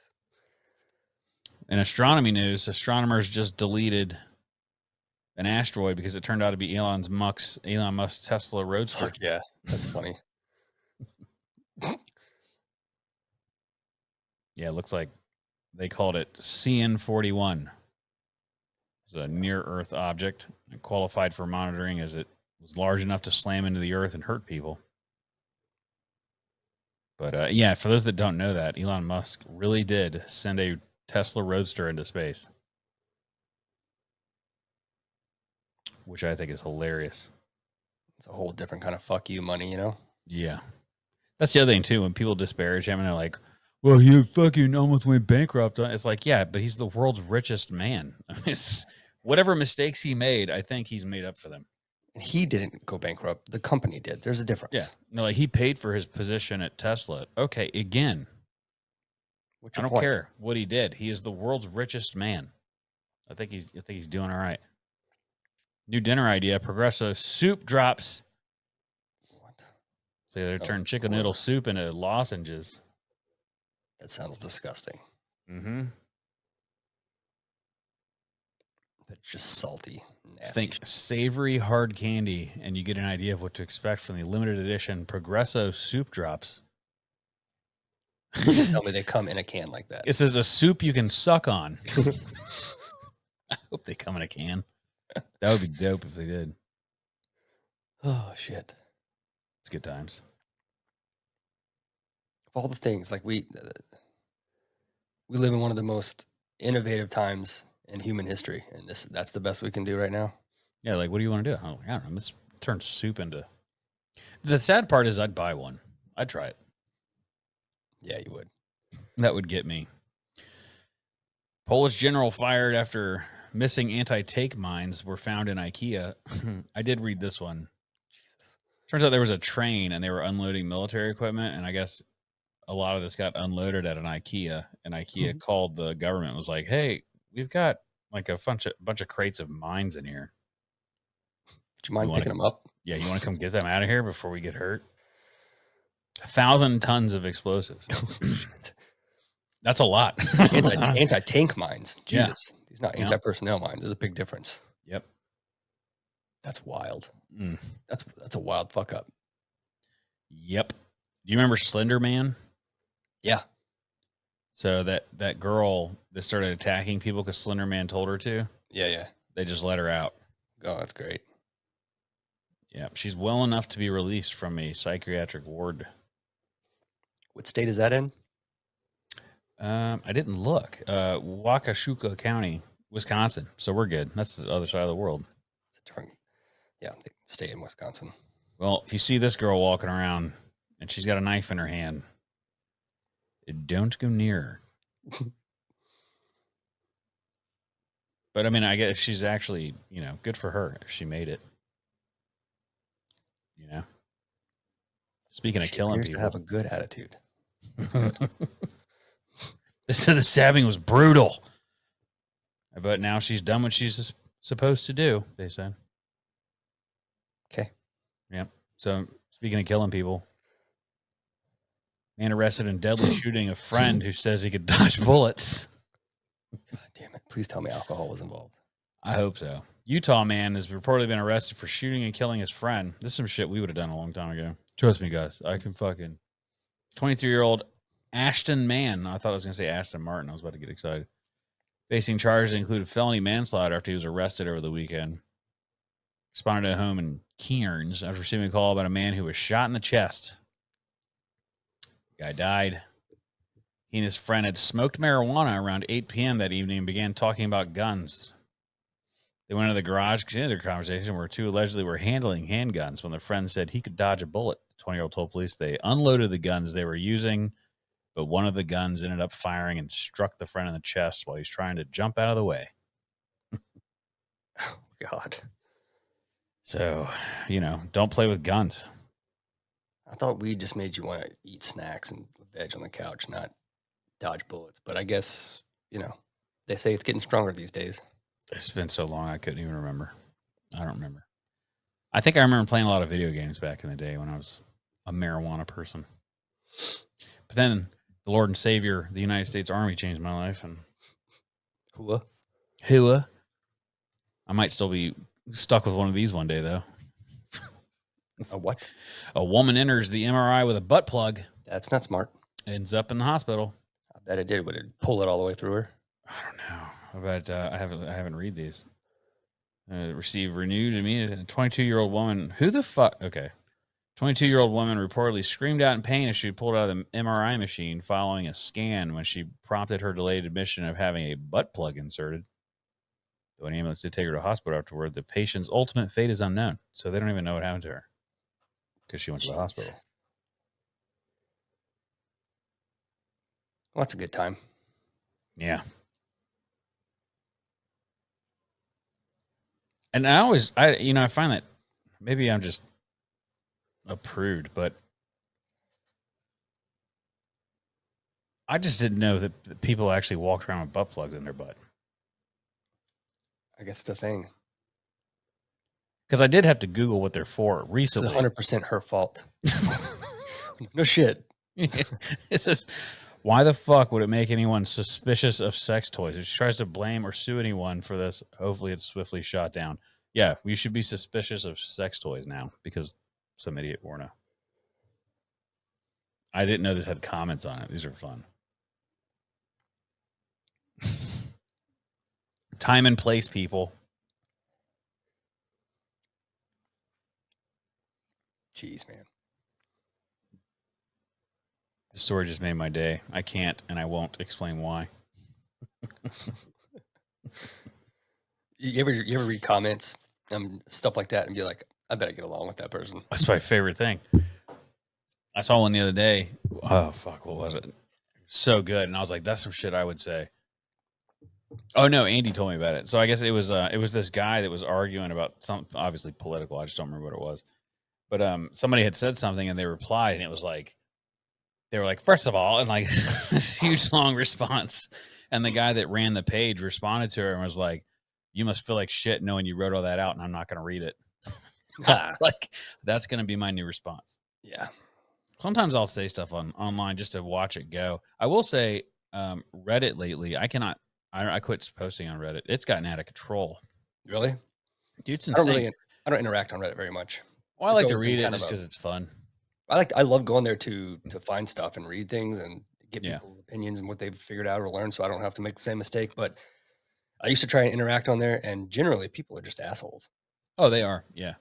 Speaker 2: In astronomy news, astronomers just deleted an asteroid because it turned out to be Elon Musk's Tesla Roadster.
Speaker 1: Fuck yeah, that's funny.
Speaker 2: Yeah, it looks like they called it CN41. It's a near-Earth object. It qualified for monitoring as it was large enough to slam into the Earth and hurt people. But yeah, for those that don't know that, Elon Musk really did send a Tesla Roadster into space, which I think is hilarious.
Speaker 1: It's a whole different kind of fuck you money, you know?
Speaker 2: Yeah. That's the other thing, too. When people disparage him and they're like, well, he fucking almost went bankrupt. It's like, yeah, but he's the world's richest man. Whatever mistakes he made, I think he's made up for them.
Speaker 1: And he didn't go bankrupt. The company did. There's a difference.
Speaker 2: Yeah. No, like he paid for his position at Tesla. Okay, again,
Speaker 1: What's
Speaker 2: I
Speaker 1: your
Speaker 2: don't
Speaker 1: point?
Speaker 2: care what he did. He is the world's richest man. I think he's doing all right. New dinner idea: Progresso soup drops.
Speaker 1: What?
Speaker 2: So they're
Speaker 1: Oh,
Speaker 2: turning chicken
Speaker 1: Lord.
Speaker 2: noodle soup into lozenges.
Speaker 1: That sounds disgusting.
Speaker 2: Mm-hmm.
Speaker 1: That's just salty. Nasty.
Speaker 2: Think savory hard candy, and you get an idea of what to expect from the limited edition Progresso soup drops.
Speaker 1: You just tell me they come in a can like that.
Speaker 2: It says a soup you can suck on. I hope they come in a can. That would be dope if they did.
Speaker 1: Oh shit!
Speaker 2: It's good times.
Speaker 1: Of all the things, like we live in one of the most innovative times in human history, and that's the best we can do right now.
Speaker 2: Yeah, like what do you want to do? Oh, I don't know. Let's turn soup into. The sad part is I'd buy one. I'd try it.
Speaker 1: Yeah, you would.
Speaker 2: That would get me. Polish general fired after missing anti-tank mines were found in IKEA. I did read this one.
Speaker 1: Jesus.
Speaker 2: Turns out there was a train and they were unloading military equipment, and I guess a lot of this got unloaded at an IKEA, and IKEA called the government and was like, "Hey, we've got like a bunch of crates of mines in here.
Speaker 1: Would you mind
Speaker 2: wanna-
Speaker 1: picking them up?
Speaker 2: Yeah, you want to come get them out of here before we get hurt?" 1,000 tons of explosives.
Speaker 1: Shit.
Speaker 2: That's a lot.
Speaker 1: Anti-tank mines.
Speaker 2: Yeah.
Speaker 1: Jesus. These not
Speaker 2: Yeah.
Speaker 1: anti-personnel mines. There's a big difference.
Speaker 2: Yep.
Speaker 1: That's wild.
Speaker 2: Mm.
Speaker 1: That's a wild fuck up.
Speaker 2: Yep. Do you remember Slender Man?
Speaker 1: Yeah.
Speaker 2: So that girl that started attacking people because Slender Man told her to,
Speaker 1: Yeah.
Speaker 2: they just let her out.
Speaker 1: Oh, that's great.
Speaker 2: Yeah, she's well enough to be released from a psychiatric ward.
Speaker 1: What state is that in?
Speaker 2: I didn't look. Waukesha County, Wisconsin. So we're good. That's the other side of the world.
Speaker 1: It's a different. Yeah, they stay in Wisconsin.
Speaker 2: Well, if you see this girl walking around and she's got a knife in her hand, don't go near her. But I mean, I guess she's actually, good for her if she made it. Speaking of
Speaker 1: She
Speaker 2: killing
Speaker 1: appears
Speaker 2: people,
Speaker 1: to have a good attitude. That's good.
Speaker 2: they said the stabbing was brutal, but now she's done what she's supposed to do. They said.
Speaker 1: Okay.
Speaker 2: Yep. So speaking of killing people, man arrested in deadly shooting a friend who says he could dodge bullets.
Speaker 1: God damn it. Please tell me alcohol was involved.
Speaker 2: I hope so. Utah man has reportedly been arrested for shooting and killing his friend. This is some shit we would have done a long time ago. Trust me, guys. I can fucking 23-year-old Ashton Mann. I thought I was gonna say Ashton Martin. I was about to get excited. Facing charges that included felony manslaughter after he was arrested over the weekend. Responded to a home in Cairns after receiving a call about a man who was shot in the chest. Guy died. He and his friend had smoked marijuana around 8 p.m. that evening and began talking about guns. They went into the garage, continued their conversation where two allegedly were handling handguns when their friend said he could dodge a bullet. The 20-year-old told police they unloaded the guns they were using, but one of the guns ended up firing and struck the friend in the chest while he was trying to jump out of the way.
Speaker 1: Oh, God.
Speaker 2: So, don't play with guns.
Speaker 1: I thought weed just made you want to eat snacks and veg on the couch, not dodge bullets. But I guess, they say it's getting stronger these days.
Speaker 2: It's been so long, I couldn't even remember. I don't remember. I think I remember playing a lot of video games back in the day when I was a marijuana person. But then the Lord and Savior, the United States Army, changed my life. And Hua. I might still be stuck with one of these one day, though.
Speaker 1: A what?
Speaker 2: A woman enters the MRI with a butt plug,
Speaker 1: That's not smart.
Speaker 2: ends up in the hospital.
Speaker 1: I bet it did. Would it pull it all the way through her?
Speaker 2: I don't know. But I haven't read these. Received renewed immediate. A 22-year-old woman. Who the fuck? Okay. 22-year-old woman reportedly screamed out in pain as she pulled out of the MRI machine following a scan when she prompted her delayed admission of having a butt plug inserted. Though an ambulance did take her to a hospital afterward, the patient's ultimate fate is unknown. So they don't even know what happened to her because she went to the hospital.
Speaker 1: Well, that's a good time.
Speaker 2: Yeah. And I find that maybe I'm just a prude, but I just didn't know that people actually walked around with butt plugs in their butt.
Speaker 1: I guess it's a thing.
Speaker 2: Because I did have to Google what they're for
Speaker 1: This is
Speaker 2: recently.
Speaker 1: 100% her fault. No shit.
Speaker 2: It says, why the fuck would it make anyone suspicious of sex toys? If she tries to blame or sue anyone for this, hopefully it's swiftly shot down. Yeah, we should be suspicious of sex toys now because some idiot porno. I didn't know this had comments on it. These are fun. Time and place, people.
Speaker 1: Jeez, man.
Speaker 2: The story just made my day. I can't and I won't explain why.
Speaker 1: You ever read comments stuff like that and be like, I bet I get along with that person.
Speaker 2: That's my favorite thing. I saw one the other day. Oh fuck, what was it? So good, and I was like, "That's some shit I would say." Oh no, Andy told me about it. So I guess it was this guy that was arguing about something obviously political. I just don't remember what it was. But somebody had said something, and they replied, and it was like they were like, first of all, and like huge long response. And the guy that ran the page responded to her and was like, "You must feel like shit knowing you wrote all that out, and I'm not going to read it." Like that's going to be my new response.
Speaker 1: Yeah.
Speaker 2: Sometimes I'll say stuff online just to watch it go. I will say Reddit lately, I quit posting on Reddit. It's gotten out of control.
Speaker 1: Really?
Speaker 2: Dude, it's insane.
Speaker 1: I don't interact on Reddit very much.
Speaker 2: Well, I
Speaker 1: It's
Speaker 2: like to
Speaker 1: always been
Speaker 2: read it
Speaker 1: kind
Speaker 2: just
Speaker 1: of
Speaker 2: because it's fun.
Speaker 1: I love going there to find stuff and read things and get
Speaker 2: Yeah.
Speaker 1: people's opinions and what they've figured out or learned, so I don't have to make the same mistake. But I used to try and interact on there, and generally people are just assholes.
Speaker 2: Oh, they are. Yeah.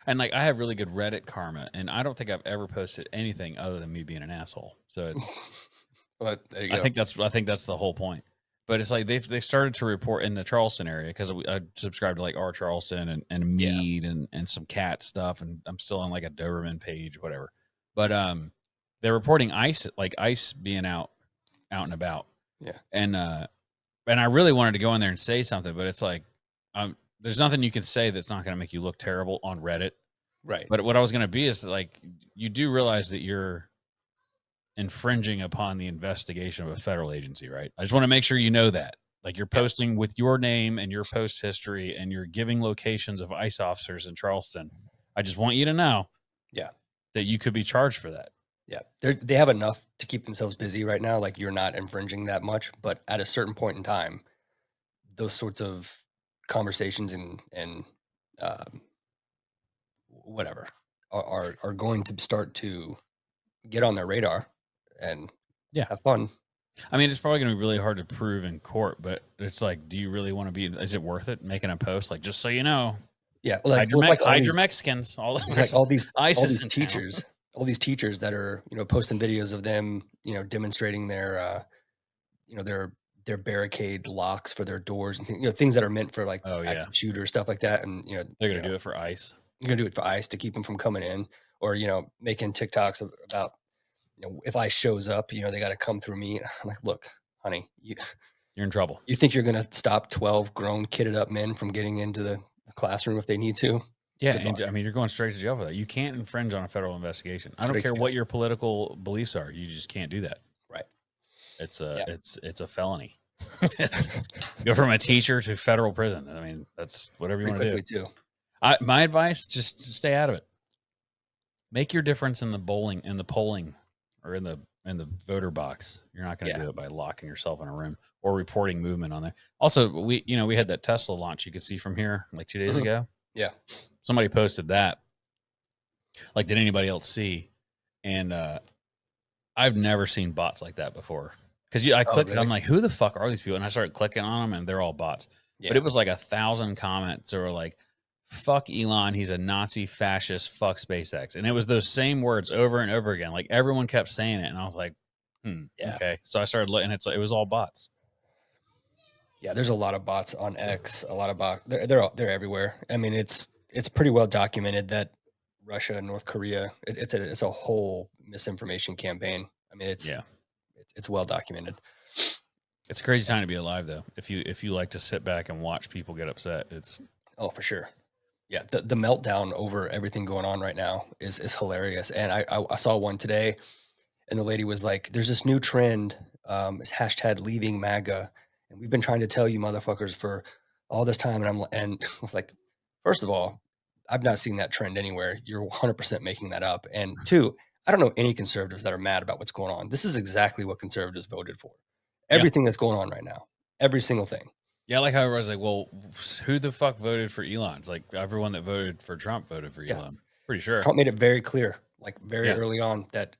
Speaker 2: And like I have really good Reddit karma, and I don't think I've ever posted anything other than me being an asshole. So it's
Speaker 1: Well, there you go.
Speaker 2: I think that's the whole point. But it's like they've started to report in the Charleston area because I subscribe to like R Charleston and Mead and some cat stuff, and I'm still on like a Doberman page, whatever. But they're reporting ice being out and about.
Speaker 1: Yeah.
Speaker 2: And I really wanted to go in there and say something, but it's like there's nothing you can say that's not going to make you look terrible on Reddit.
Speaker 1: Right.
Speaker 2: But what I was going to be is like, you do realize that you're infringing upon the investigation of a federal agency, right? I just want to make sure you know that. Like you're posting with your name and your post history and you're giving locations of ICE officers in Charleston. I just want you to know that you could be charged for that.
Speaker 1: Yeah. They have enough to keep themselves busy right now. Like you're not infringing that much, but at a certain point in time, those sorts of conversations and um, whatever are going to start to get on their radar and
Speaker 2: Yeah.
Speaker 1: have fun.
Speaker 2: I mean, it's probably going to be really hard to prove in court, but it's like, do you really want to be? Is it worth it making a post like, just so you know,
Speaker 1: Yeah, well, it's like
Speaker 2: hide your Mexicans, all
Speaker 1: it's like all these
Speaker 2: ISIS in town.
Speaker 1: all these teachers that are posting videos of them demonstrating their barricade locks for their doors and things that are meant for like
Speaker 2: Oh yeah,
Speaker 1: active shooters, stuff like that, and
Speaker 2: they're going to do it for ICE.
Speaker 1: you're gonna do it for ICE to keep them from coming in, or making TikToks about if ICE shows up, they got to come through me. I'm like, look, honey,
Speaker 2: You're in trouble.
Speaker 1: you think you're gonna stop 12 grown kitted up men from getting into the classroom if they need to?
Speaker 2: Yeah,
Speaker 1: Good
Speaker 2: and
Speaker 1: luck.
Speaker 2: I mean, you're going straight to jail for that. You can't infringe on a federal investigation. I don't
Speaker 1: Straight to
Speaker 2: care
Speaker 1: jail.
Speaker 2: what your political beliefs are. You just can't do that.
Speaker 1: Right.
Speaker 2: It's a
Speaker 1: Yeah.
Speaker 2: it's a felony. Go from a teacher to federal prison. I mean, that's whatever you
Speaker 1: Pretty
Speaker 2: want to do.
Speaker 1: quickly too.
Speaker 2: My advice: just stay out of it. Make your difference in the polling, or in the voter box. You're not going to
Speaker 1: Yeah.
Speaker 2: do it by locking yourself in a room or reporting movement on there. Also, we had that Tesla launch you could see from here like 2 days
Speaker 1: Mhm.
Speaker 2: ago.
Speaker 1: Yeah.
Speaker 2: Somebody posted that. Like, did anybody else see? And I've never seen bots like that before. Because I clicked,
Speaker 1: really?
Speaker 2: I'm like, who the fuck are these people? And I started clicking on them, and they're all bots.
Speaker 1: Yeah.
Speaker 2: But it was like 1,000 comments that were like, "Fuck Elon, he's a Nazi fascist. Fuck SpaceX," and it was those same words over and over again. Like everyone kept saying it, and I was like,
Speaker 1: Yeah.
Speaker 2: okay. So I started looking. It was all bots.
Speaker 1: Yeah, there's a lot of bots on X. A lot of bots. They're everywhere. I mean, it's pretty well documented that Russia and North Korea. It's a whole misinformation campaign. I mean, it's
Speaker 2: Yeah,
Speaker 1: it's well documented.
Speaker 2: it's a crazy time to be alive, though. If you like to sit back and watch people get upset, it's
Speaker 1: Oh, for sure. Yeah, the meltdown over everything going on right now is hilarious. And I saw one today, and the lady was like, "There's this new trend. It's hashtag leaving MAGA, and we've been trying to tell you motherfuckers for all this time." And I was like, first of all, I've not seen that trend anywhere. You're 100% making that up. And two, I don't know any conservatives that are mad about what's going on. This is exactly what conservatives voted for.
Speaker 2: Yeah.
Speaker 1: Everything that's going on right now, every single thing.
Speaker 2: yeah. Like how I was like, well, who the fuck voted for Elon? It's like everyone that voted for Trump voted for
Speaker 1: Yeah.
Speaker 2: Elon. Pretty sure.
Speaker 1: Trump made it very clear, like very
Speaker 2: Yeah.
Speaker 1: early on, that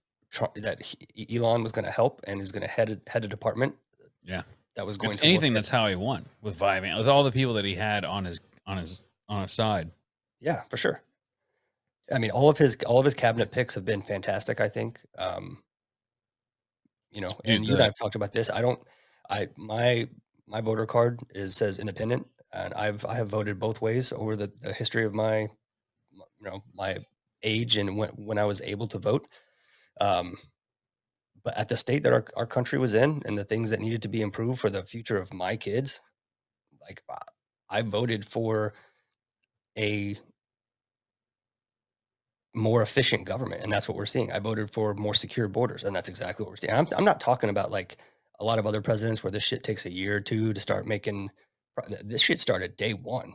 Speaker 1: Elon was going to help and was going to head a department.
Speaker 2: Yeah.
Speaker 1: That was going
Speaker 2: If
Speaker 1: to
Speaker 2: anything,
Speaker 1: look at,
Speaker 2: that's how he won with Vyvan, with all the people that he had on his side.
Speaker 1: yeah, for sure. I mean, all of his cabinet picks have been fantastic, I think.
Speaker 2: Dude,
Speaker 1: and you and I have talked about this. My voter card says independent, and I have voted both ways over the history of my my age and when I was able to vote. But at the state that our country was in and the things that needed to be improved for the future of my kids, like I voted for a more efficient government, and that's what we're seeing. I voted for more secure borders, and that's exactly what we're seeing. I'm not talking about like a lot of other presidents where this shit takes a year or two to start making. This shit started day one.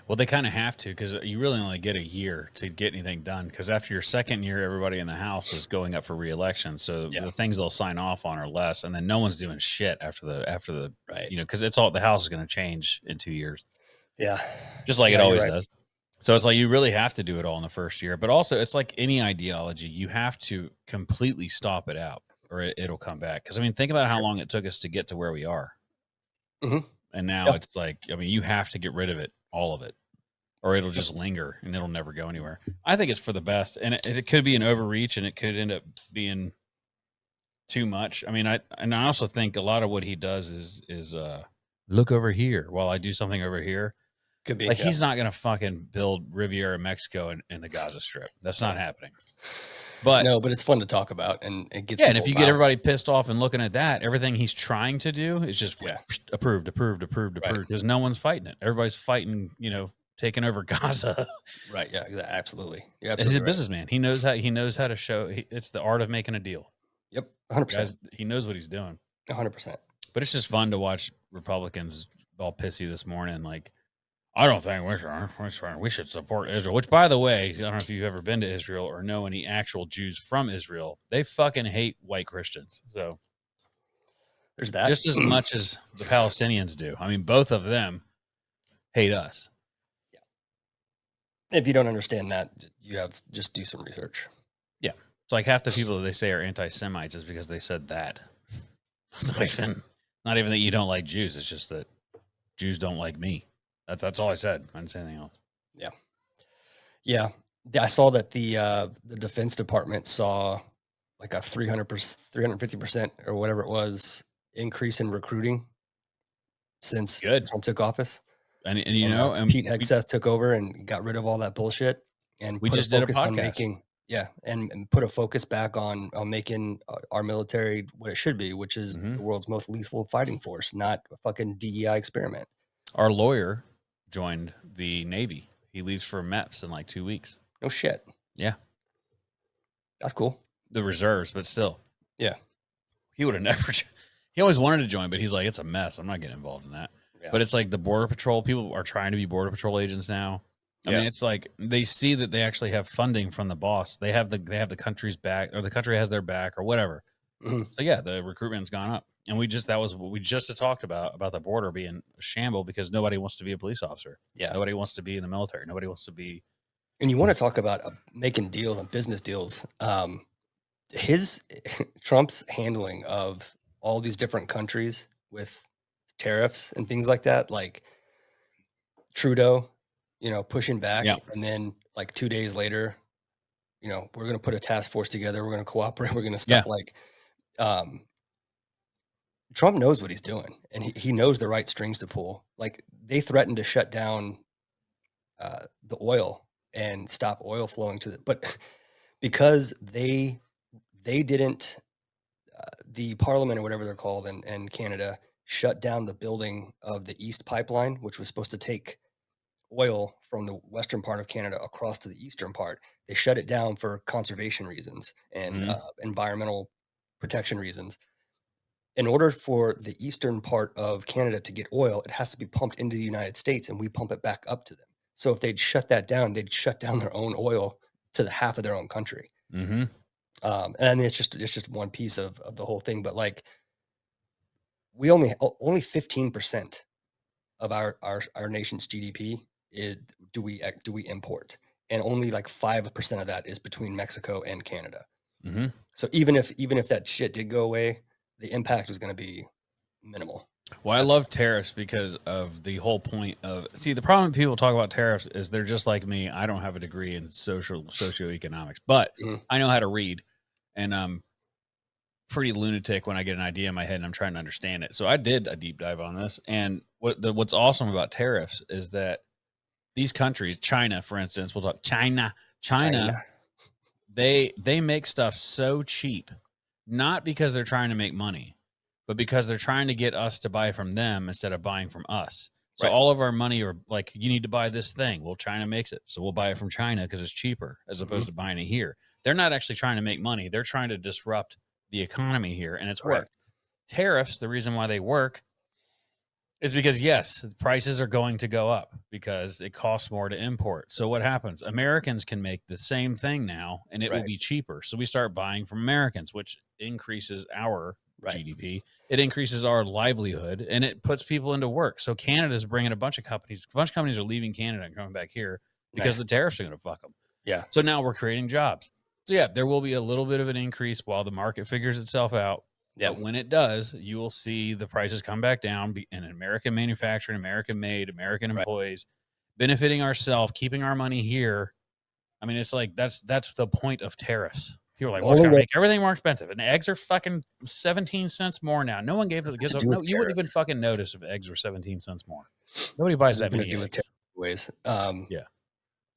Speaker 2: well, they kind of have to, because you really only get a year to get anything done. Because after your second year, everybody in the House is going up for reelection, so
Speaker 1: Yeah.
Speaker 2: the things they'll sign off on are less, and then no one's doing shit after the
Speaker 1: Right.
Speaker 2: because it's all the House is going to change in 2 years,
Speaker 1: Yeah.
Speaker 2: just like
Speaker 1: Yeah,
Speaker 2: it
Speaker 1: you're
Speaker 2: always
Speaker 1: right.
Speaker 2: does. So it's like you really have to do it all in the first year, but also it's like any ideology, you have to completely stop it out, or it'll come back. Because I mean, think about how
Speaker 1: Sure.
Speaker 2: long it took us to get to where we are,
Speaker 1: Mhm.
Speaker 2: and now
Speaker 1: Yeah.
Speaker 2: it's like, I mean, you have to get rid of it, all of it, or it'll just linger and it'll never go anywhere. I think it's for the best, and it could be an overreach, and it could end up being too much. I mean, I also think a lot of what he does is look over here while I do something over here.
Speaker 1: Could be.
Speaker 2: Like
Speaker 1: Yeah.
Speaker 2: he's not gonna fucking build Riviera Mexico in the Gaza Strip. That's not happening. But
Speaker 1: No, but it's fun to talk about, and it gets
Speaker 2: yeah, and if
Speaker 1: people
Speaker 2: you get
Speaker 1: riled.
Speaker 2: everybody pissed off and looking at that, everything he's trying to do is just
Speaker 1: Yeah.
Speaker 2: approved,
Speaker 1: Right.
Speaker 2: because no one's fighting it. Everybody's fighting, taking over Gaza.
Speaker 1: Right. Yeah. Absolutely. You're
Speaker 2: He's
Speaker 1: absolutely
Speaker 2: a
Speaker 1: right.
Speaker 2: businessman. He knows how to show. It's the art of making a deal.
Speaker 1: Yep. 100%.
Speaker 2: Guys, he knows what he's doing.
Speaker 1: 100%.
Speaker 2: But it's just fun to watch Republicans all pissy this morning. Like, I don't think we should support Israel. Which, by the way, I don't know if you've ever been to Israel or know any actual Jews from Israel. They fucking hate white Christians. So
Speaker 1: There's that.
Speaker 2: just as much as the Palestinians do. I mean, both of them hate us.
Speaker 1: If you don't understand that, you have just do some research.
Speaker 2: Yeah. It's like half the people that they say are anti-Semites is because they said that. It's not even that you don't like Jews. It's just that Jews don't like me. That's all I said. I didn't say anything else.
Speaker 1: Yeah. Yeah. I saw that the Defense Department saw like a 300%, 350% or whatever it was increase in recruiting since
Speaker 2: Good.
Speaker 1: Trump took office.
Speaker 2: And
Speaker 1: And Pete
Speaker 2: we,
Speaker 1: Hegseth took over and got rid of all that bullshit and
Speaker 2: we
Speaker 1: put a
Speaker 2: just did a
Speaker 1: focus on
Speaker 2: podcast.
Speaker 1: making, and put a focus back on making our military what it should be, which is
Speaker 2: Mhm.
Speaker 1: the world's most lethal fighting force, not a fucking DEI experiment.
Speaker 2: Our lawyer joined the Navy. He leaves for MEPS in like 2 weeks.
Speaker 1: No shit.
Speaker 2: Yeah.
Speaker 1: That's cool.
Speaker 2: The reserves, but still.
Speaker 1: Yeah.
Speaker 2: He would have never. He always wanted to join, but he's like, it's a mess. I'm not getting involved in that.
Speaker 1: Yeah.
Speaker 2: But it's like the Border Patrol people are trying to be Border Patrol agents now. I mean, it's like they see that they actually have funding from the boss. They have the country's back, or the country has their back, or whatever.
Speaker 1: Mhm.
Speaker 2: So yeah, the recruitment's gone up, and that was what we just talked about the border being a shamble because nobody wants to be a police officer.
Speaker 1: Yeah.
Speaker 2: Nobody wants to be in the military. Nobody wants to be.
Speaker 1: And you want to talk about making deals and business deals. His Trump's handling of all these different countries with tariffs and things like that, like Trudeau, pushing back,
Speaker 2: Yeah.
Speaker 1: and then like 2 days later, we're going to put a task force together. We're going to cooperate. We're going to stop. Um, Trump knows what he's doing, and he knows the right strings to pull. Like they threatened to shut down the oil and stop oil flowing but because they didn't, the parliament or whatever they're called in Canada shut down the building of the East Pipeline, which was supposed to take oil from the western part of Canada across to the eastern part. They shut it down for conservation reasons and
Speaker 2: Mhm.
Speaker 1: environmental protection reasons. In order for the eastern part of Canada to get oil, it has to be pumped into the United States, and we pump it back up to them. So if they'd shut that down, they'd shut down their own oil to the half of their own country.
Speaker 2: Mm-hmm.
Speaker 1: And it's just one piece of the whole thing. But like, we only 15% of our nation's GDP is do we import, and only like 5% of that is between Mexico and Canada.
Speaker 2: Mm-hmm.
Speaker 1: So even if that shit did go away, the impact is going to be minimal.
Speaker 2: Well, I love tariffs because of the whole point of the problem when people talk about tariffs is they're just like me. I don't have a degree in socioeconomics, but
Speaker 1: Mhm.
Speaker 2: I know how to read, and I'm pretty lunatic when I get an idea in my head and I'm trying to understand it. So I did a deep dive on this, and what's awesome about tariffs is that these countries, China, for instance, we'll talk China. They make stuff so cheap, not because they're trying to make money, but because they're trying to get us to buy from them instead of buying from us. So
Speaker 1: Right.
Speaker 2: all of our money are like, you need to buy this thing. Well, China makes it. So we'll buy it from China because it's cheaper as opposed to buying it here. They're not actually trying to make money. They're trying to disrupt the economy here. And it's
Speaker 1: Correct.
Speaker 2: worked. Tariffs, the reason why they work is because, yes, prices are going to go up because it costs more to import. So what happens? Americans can make the same thing now and it will
Speaker 1: Right.
Speaker 2: be cheaper. So we start buying from Americans, which increases our
Speaker 1: Right.
Speaker 2: GDP. It increases our livelihood and it puts people into work. So Canada's bringing a bunch of companies. A bunch of companies are leaving Canada and coming back here because
Speaker 1: Nice.
Speaker 2: the tariffs are going to fuck them.
Speaker 1: Yeah.
Speaker 2: So now we're creating jobs. So yeah, there will be a little bit of an increase while the market figures itself out.
Speaker 1: Yeah.
Speaker 2: But when it does, you will see the prices come back down and American manufacturing, American made, American
Speaker 1: Right.
Speaker 2: employees benefiting ourselves, keeping our money here. I mean, it's like that's the point of tariffs. People are like,
Speaker 1: The
Speaker 2: well, it's
Speaker 1: only
Speaker 2: gonna
Speaker 1: way-
Speaker 2: make everything more expensive. And eggs are fucking 17 cents more now. No one gives
Speaker 1: to
Speaker 2: up.
Speaker 1: do
Speaker 2: No,
Speaker 1: with
Speaker 2: you wouldn't even
Speaker 1: tariffs.
Speaker 2: fucking notice if eggs were 17 cents more. Nobody buys that
Speaker 1: Nothing to
Speaker 2: many
Speaker 1: do with
Speaker 2: eggs.
Speaker 1: ways.
Speaker 2: Yeah.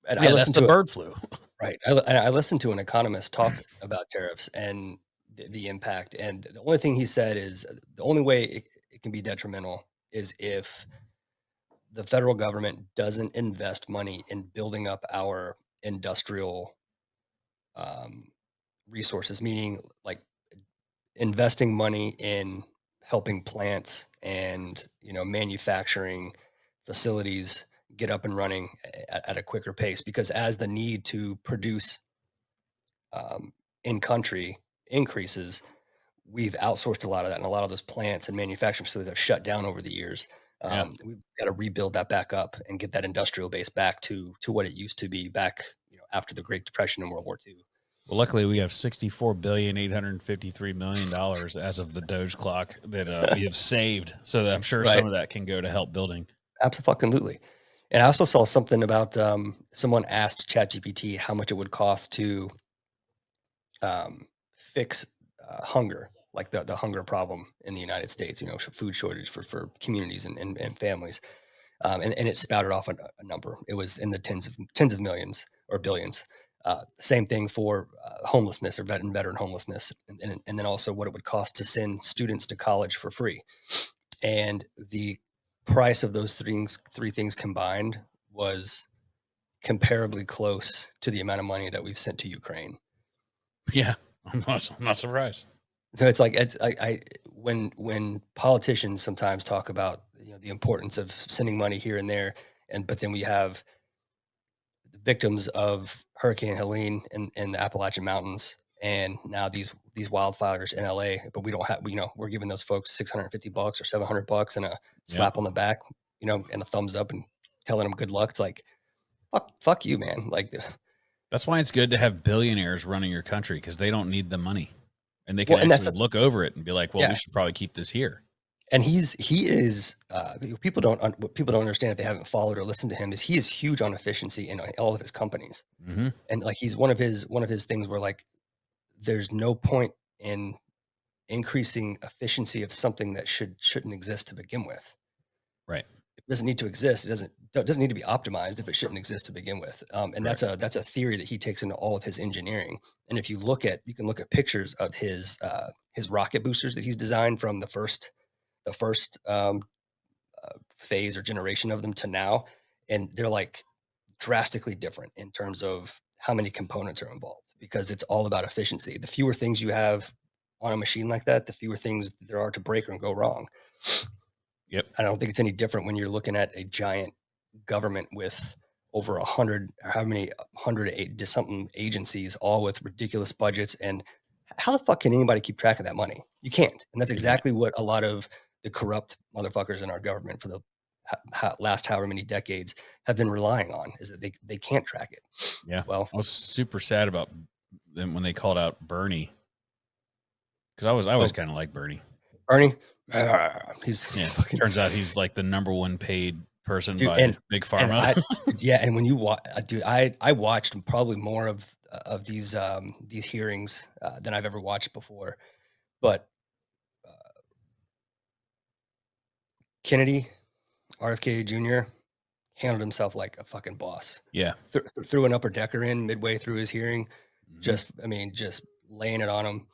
Speaker 1: And I
Speaker 2: Yeah, that's
Speaker 1: listened
Speaker 2: the
Speaker 1: to
Speaker 2: bird flu.
Speaker 1: right. I listened to an economist talk about tariffs and the impact. And the only thing he said is the only way it can be detrimental is if the federal government doesn't invest money in building up our industrial um, resources, meaning like investing money in helping plants and manufacturing facilities get up and running at a quicker pace, because as the need to produce in country increases, we've outsourced a lot of that, and a lot of those plants and manufacturing facilities have shut down over the years.
Speaker 2: Yeah.
Speaker 1: We've got to rebuild that back up and get that industrial base back to what it used to be back, after the Great Depression and World War II.
Speaker 2: Well, luckily we have $64,853,000,000 as of the Doge clock that we have saved. So that I'm sure
Speaker 1: Right.
Speaker 2: some of that can go to help building.
Speaker 1: Absolutely. And I also saw something about someone asked ChatGPT how much it would cost to fix hunger, like the hunger problem in the United States, food shortage for communities and families. And it spouted off a number. It was in the tens of millions or billions. Same thing for homelessness or veteran homelessness, and then also what it would cost to send students to college for free. And the price of those three things combined was comparably close to the amount of money that we've sent to Ukraine.
Speaker 2: Yeah. I'm not surprised.
Speaker 1: So it's like I when politicians sometimes talk about the importance of sending money here and there, but then we have the victims of Hurricane Helene in the Appalachian Mountains, and now these wildfires in LA, but we don't have we're giving those folks $650 or $700 and a
Speaker 2: Yeah.
Speaker 1: slap on the back, and a thumbs up and telling them good luck. It's like fuck you, man. Like,
Speaker 2: That's why it's good to have billionaires running your country because they don't need the money. And they can
Speaker 1: well, and that's
Speaker 2: actually look over it and be like, well,
Speaker 1: yeah.
Speaker 2: we should probably keep this here.
Speaker 1: And he is what people don't understand if they haven't followed or listened to him is he is huge on efficiency in all of his companies.
Speaker 2: Mm-hmm.
Speaker 1: And like he's one of his things where like there's no point in increasing efficiency of something that shouldn't exist to begin with.
Speaker 2: Right.
Speaker 1: It doesn't need to exist. It doesn't need to be optimized if it shouldn't exist to begin with. And
Speaker 2: Right.
Speaker 1: that's a theory that he takes into all of his engineering. And if you can look at pictures of his rocket boosters that he's designed from the first phase or generation of them to now, and they're like drastically different in terms of how many components are involved because it's all about efficiency. The fewer things you have on a machine like that, the fewer things there are to break or go wrong.
Speaker 2: Yep.
Speaker 1: I don't think it's any different when you're looking at a giant government with over 100, how many 108 something agencies, all with ridiculous budgets. And how the fuck can anybody keep track of that money? You can't. And that's
Speaker 2: You can't.
Speaker 1: exactly what a lot of the corrupt motherfuckers in our government for the last however many decades have been relying on is that they can't track it.
Speaker 2: Yeah.
Speaker 1: Well,
Speaker 2: I was super sad about them when they called out Bernie because I was kind of like Bernie.
Speaker 1: Bernie, he's
Speaker 2: Yeah.
Speaker 1: fucking
Speaker 2: Turns out he's like the number one paid person
Speaker 1: dude,
Speaker 2: by Big
Speaker 1: and
Speaker 2: Pharma.
Speaker 1: and when you watch, dude, I watched probably more of these hearings than I've ever watched before. But Kennedy, RFK Jr. handled himself like a fucking boss.
Speaker 2: Yeah.
Speaker 1: Threw an upper decker in midway through his hearing.
Speaker 2: Mhm.
Speaker 1: Just laying it on him.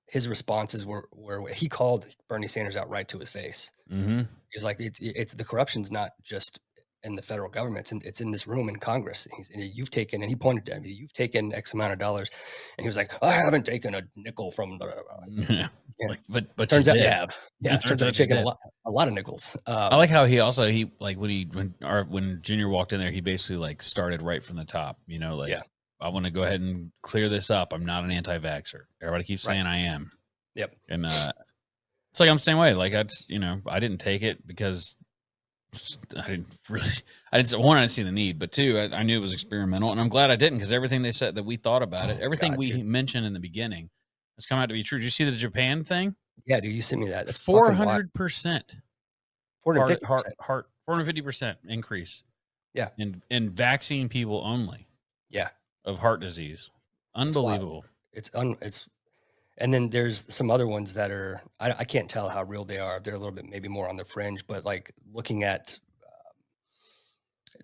Speaker 1: His responses were he called Bernie Sanders out right to his face.
Speaker 2: Mm-hmm.
Speaker 1: He's like, it's the corruption's not just in the federal government; it's in this room in Congress. And you've taken, and he pointed to him, you've taken X amount of dollars, and he was like, I haven't taken a nickel from the.
Speaker 2: Yeah.
Speaker 1: Yeah.
Speaker 2: Like, but
Speaker 1: Turns
Speaker 2: you
Speaker 1: out you
Speaker 2: did.
Speaker 1: have, yeah. Turns out
Speaker 2: you
Speaker 1: you've taken
Speaker 2: did.
Speaker 1: a lot of nickels.
Speaker 2: I like how he like when Junior walked in there, he basically like started right from the top. Like
Speaker 1: Yeah.
Speaker 2: I want to go ahead and clear this up. I'm not an anti-vaxxer. Everybody keeps
Speaker 1: Right.
Speaker 2: saying I am.
Speaker 1: Yep.
Speaker 2: And it's like I'm the same way. Like I didn't take it because I didn't see the need, but two, I knew it was experimental, and I'm glad I didn't because everything they said that we thought about it, everything
Speaker 1: God,
Speaker 2: we
Speaker 1: dude.
Speaker 2: mentioned in the beginning has come out to be true. Did you see the Japan thing?
Speaker 1: Yeah, dude, you sent me that. That's fucking wild.
Speaker 2: 400%.
Speaker 1: 450%.
Speaker 2: 450% increase.
Speaker 1: Yeah.
Speaker 2: In vaccine people only.
Speaker 1: Yeah.
Speaker 2: Of heart disease. Unbelievable.
Speaker 1: It's and then there's some other ones that are I can't tell how real they are. They're a little bit maybe more on the fringe, but like looking at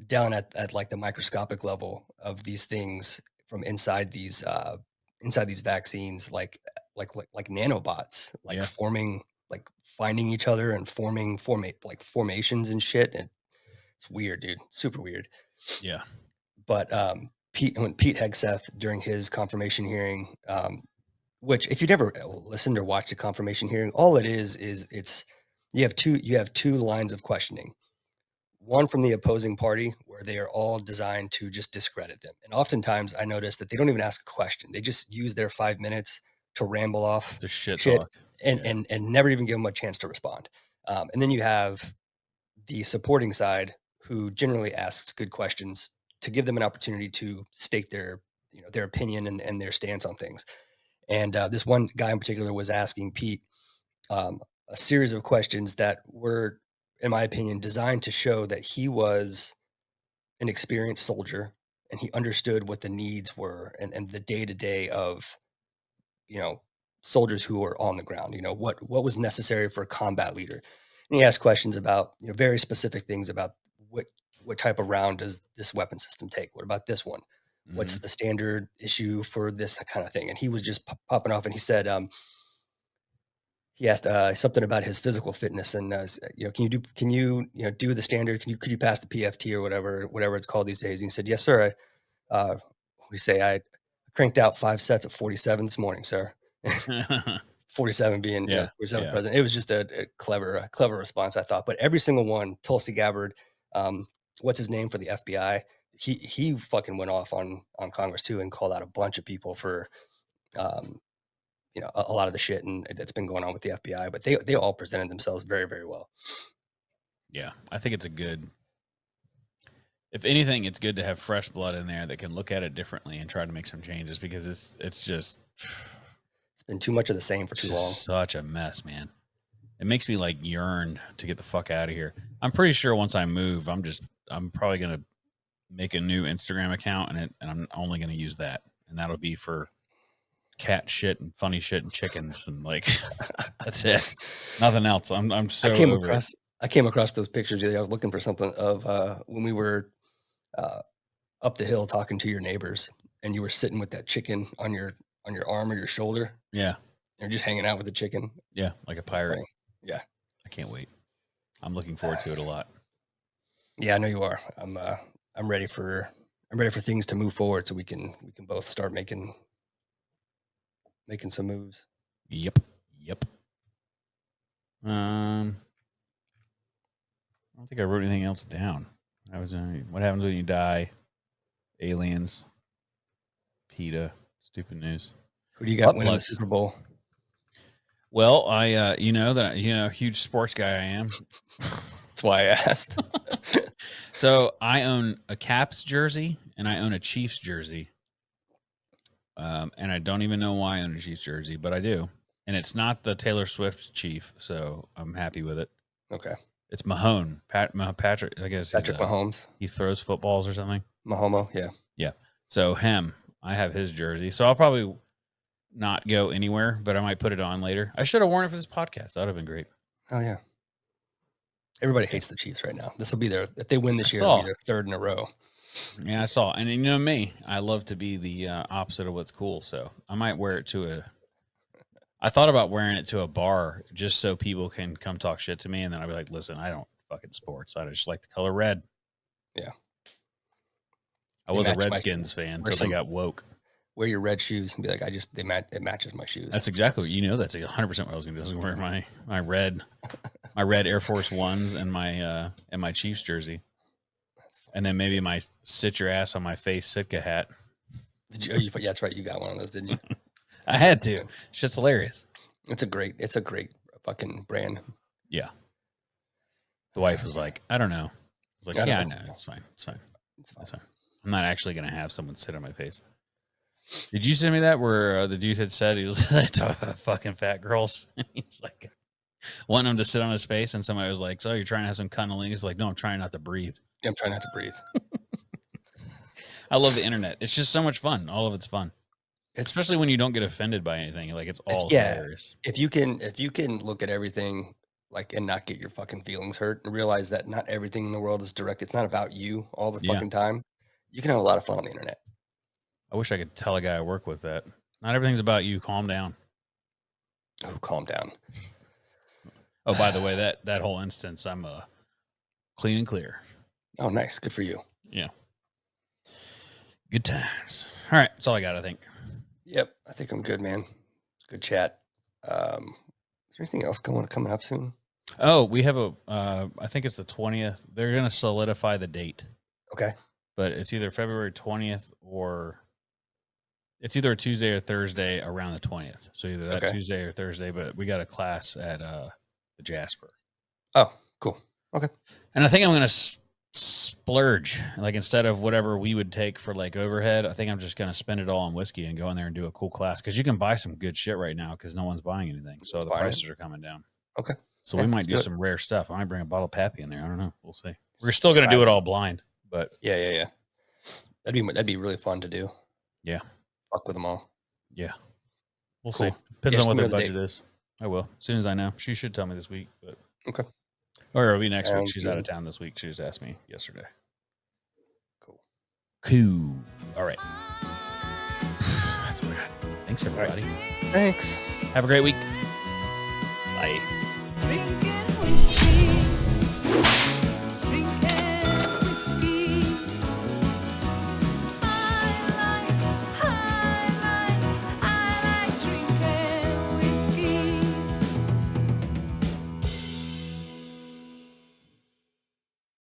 Speaker 1: down at like the microscopic level of these things from inside these vaccines, like nanobots, like
Speaker 2: Yeah.
Speaker 1: forming, like finding each other and forming like formations and shit. And it's weird, dude. Super weird.
Speaker 2: Yeah.
Speaker 1: But when Pete Hegseth during his confirmation hearing, which if you never listened or watched a confirmation hearing, all it is it's you have two lines of questioning. One from the opposing party where they are all designed to just discredit them. And oftentimes I notice that they don't even ask a question. They just use their 5 minutes to ramble off
Speaker 2: The shit
Speaker 1: shit
Speaker 2: talk.
Speaker 1: and
Speaker 2: Yeah.
Speaker 1: and never even give them a chance to respond. And then you have the supporting side who generally asks good questions to give them an opportunity to state their their opinion and their stance on things. And this one guy in particular was asking Pete um, a series of questions that were, in my opinion, designed to show that he was an experienced soldier and he understood what the needs were and the day to day of you know soldiers who were on the ground. What was necessary for a combat leader. And he asked questions about very specific things about what what type of round does this weapon system take? What about this one? What's
Speaker 2: Mhm.
Speaker 1: the standard issue for this kind of thing? And he was just popping off, and he said, he asked something about his physical fitness, and can you do the standard? Could you pass the PFT or whatever it's called these days? And he said, yes, sir. We say I cranked out 5 sets of 47 this morning, sir. 47 being
Speaker 2: Yeah,
Speaker 1: 47th
Speaker 2: yeah.
Speaker 1: president. It was just a clever response, I thought. But every single one, Tulsi Gabbard, what's his name for the FBI? He fucking went off on Congress too and called out a bunch of people for um, a lot of the shit and that's been going on with the FBI. But they all presented themselves very very well.
Speaker 2: Yeah. I think it's a good if anything, it's good to have fresh blood in there that can look at it differently and try to make some changes because it's just
Speaker 1: It's been too much of the same for
Speaker 2: it's
Speaker 1: too long.
Speaker 2: just such a mess, man. It makes me like yearn to get the fuck out of here. I'm pretty sure once I move, I'm probably gonna make a new Instagram account and I'm only gonna use that. And that'll be for cat shit and funny shit and chickens and like that's it. Nothing else. I'm
Speaker 1: I
Speaker 2: so
Speaker 1: came
Speaker 2: over it.
Speaker 1: across I came across those pictures the other day. I was looking for something of when we were uh, up the hill talking to your neighbors, and you were sitting with that chicken on your arm or your shoulder.
Speaker 2: Yeah.
Speaker 1: You're just hanging out with the chicken.
Speaker 2: Yeah. Like a
Speaker 1: It's
Speaker 2: pirate.
Speaker 1: funny. Yeah,
Speaker 2: I can't wait. I'm looking forward to it a lot.
Speaker 1: yeah, I know you are. I'm ready for things to move forward so we can both start making some moves.
Speaker 2: Yep. Yep. I don't think I wrote anything else down. I was what happens when you die? Aliens, PETA, stupid news.
Speaker 1: Who do you got
Speaker 2: Butt
Speaker 1: winning the
Speaker 2: plugs.
Speaker 1: Super Bowl?
Speaker 2: Well, I huge sports guy I am.
Speaker 1: That's why I asked.
Speaker 2: So I own a Caps jersey and I own a Chiefs jersey. And I don't even know why I own a Chiefs jersey, but I do. And it's not the Taylor Swift Chief, so I'm happy with it.
Speaker 1: Okay,
Speaker 2: It's Mahone, Patrick. I guess
Speaker 1: Patrick Mahomes,
Speaker 2: he throws footballs or something.
Speaker 1: Mahomo. Yeah.
Speaker 2: Yeah. So I have his jersey. So I'll probably not go anywhere, but I might put it on later. I should have worn it for this podcast. That would have been great.
Speaker 1: Oh yeah. Everybody hates the Chiefs right now. This will be if they win this
Speaker 2: I
Speaker 1: year, it'll be
Speaker 2: saw.
Speaker 1: their third in a row.
Speaker 2: Yeah, I saw. And you know me, I love to be the opposite of what's cool. So I might wear it I thought about wearing it to a bar just so people can come talk shit to me. And then I'd be like, listen, I don't fucking sports. I just like the color red.
Speaker 1: Yeah.
Speaker 2: I
Speaker 1: They
Speaker 2: was a
Speaker 1: match my-
Speaker 2: Redskins fan
Speaker 1: wear
Speaker 2: until they
Speaker 1: some-
Speaker 2: got woke.
Speaker 1: Wear your red shoes and be like, it matches my shoes.
Speaker 2: That's exactly that's 100% what I was gonna do. I was gonna wear my red Air Force Ones and my Chiefs jersey.
Speaker 1: That's fine.
Speaker 2: And then maybe my sit your ass on my face Sitka hat.
Speaker 1: Yeah, that's right. You got one of those, didn't you?
Speaker 2: I had to. Shit's hilarious.
Speaker 1: It's a great fucking brand.
Speaker 2: Yeah. The wife was like, I don't know. I was like,
Speaker 1: I don't
Speaker 2: yeah, I
Speaker 1: know.
Speaker 2: know. It's fine. It's fine.
Speaker 1: It's fine.
Speaker 2: It's fine. I'm not actually gonna have someone sit on my face. Did you send me that where the dude had said he was talking about fucking fat girls? He's like wanting him to sit on his face, and somebody was like, "So you're trying to have some cunnilingus?" He's like, "No, I'm trying not to breathe."
Speaker 1: I'm trying not to breathe.
Speaker 2: I love the internet. It's just so much fun. All of it's fun, especially when you don't get offended by anything. Like it's all hilarious.
Speaker 1: If you can look at everything like and not get your fucking feelings hurt and realize that not everything in the world is direct. It's not about you all the
Speaker 2: Yeah.
Speaker 1: fucking time. You can have a lot of fun on the internet.
Speaker 2: I wish I could tell a guy I work with that. Not everything's about you. Calm down.
Speaker 1: Oh, calm down.
Speaker 2: Oh, by the way, that whole instance, I'm clean and clear.
Speaker 1: Oh, nice. Good for you.
Speaker 2: Yeah. Good times. All right, that's all I got. I think.
Speaker 1: Yep. I think I'm good, man. Good chat. Is there anything else coming up soon?
Speaker 2: Oh, we have I think it's the 20th. They're going to solidify the date,
Speaker 1: Okay.
Speaker 2: but it's either February 20th or It's either a Tuesday or Thursday around the 20th. So either that
Speaker 1: Okay.
Speaker 2: Tuesday or Thursday, but we got a class at the Jasper.
Speaker 1: Oh, cool. Okay.
Speaker 2: And I think I'm going to splurge. Like instead of whatever we would take for like overhead, I think I'm just going to spend it all on whiskey and go in there and do a cool class. Because you can buy some good shit right now because no one's buying anything. So the prices are coming down.
Speaker 1: Okay.
Speaker 2: So
Speaker 1: Yeah,
Speaker 2: we might
Speaker 1: let's
Speaker 2: do
Speaker 1: do it.
Speaker 2: some rare stuff. I might bring a bottle of Pappy in there. I don't know. We'll see. We're still going to do it all blind, but
Speaker 1: Yeah. That'd be really fun to do.
Speaker 2: Yeah.
Speaker 1: Fuck with them all.
Speaker 2: yeah, we'll
Speaker 1: Cool.
Speaker 2: see. Depends
Speaker 1: Yeah,
Speaker 2: on what their
Speaker 1: just let me know the
Speaker 2: budget is. I will as soon as I know. She should tell me this week, but
Speaker 1: Okay.
Speaker 2: or it'll be next week.
Speaker 1: Sounds
Speaker 2: She's out of
Speaker 1: good.
Speaker 2: town this week. She just asked me yesterday.
Speaker 1: Cool.
Speaker 2: All right. That's all I got. Thanks, everybody.
Speaker 1: Thanks.
Speaker 2: Have a great week.
Speaker 1: Bye.
Speaker 3: Drinking whiskey.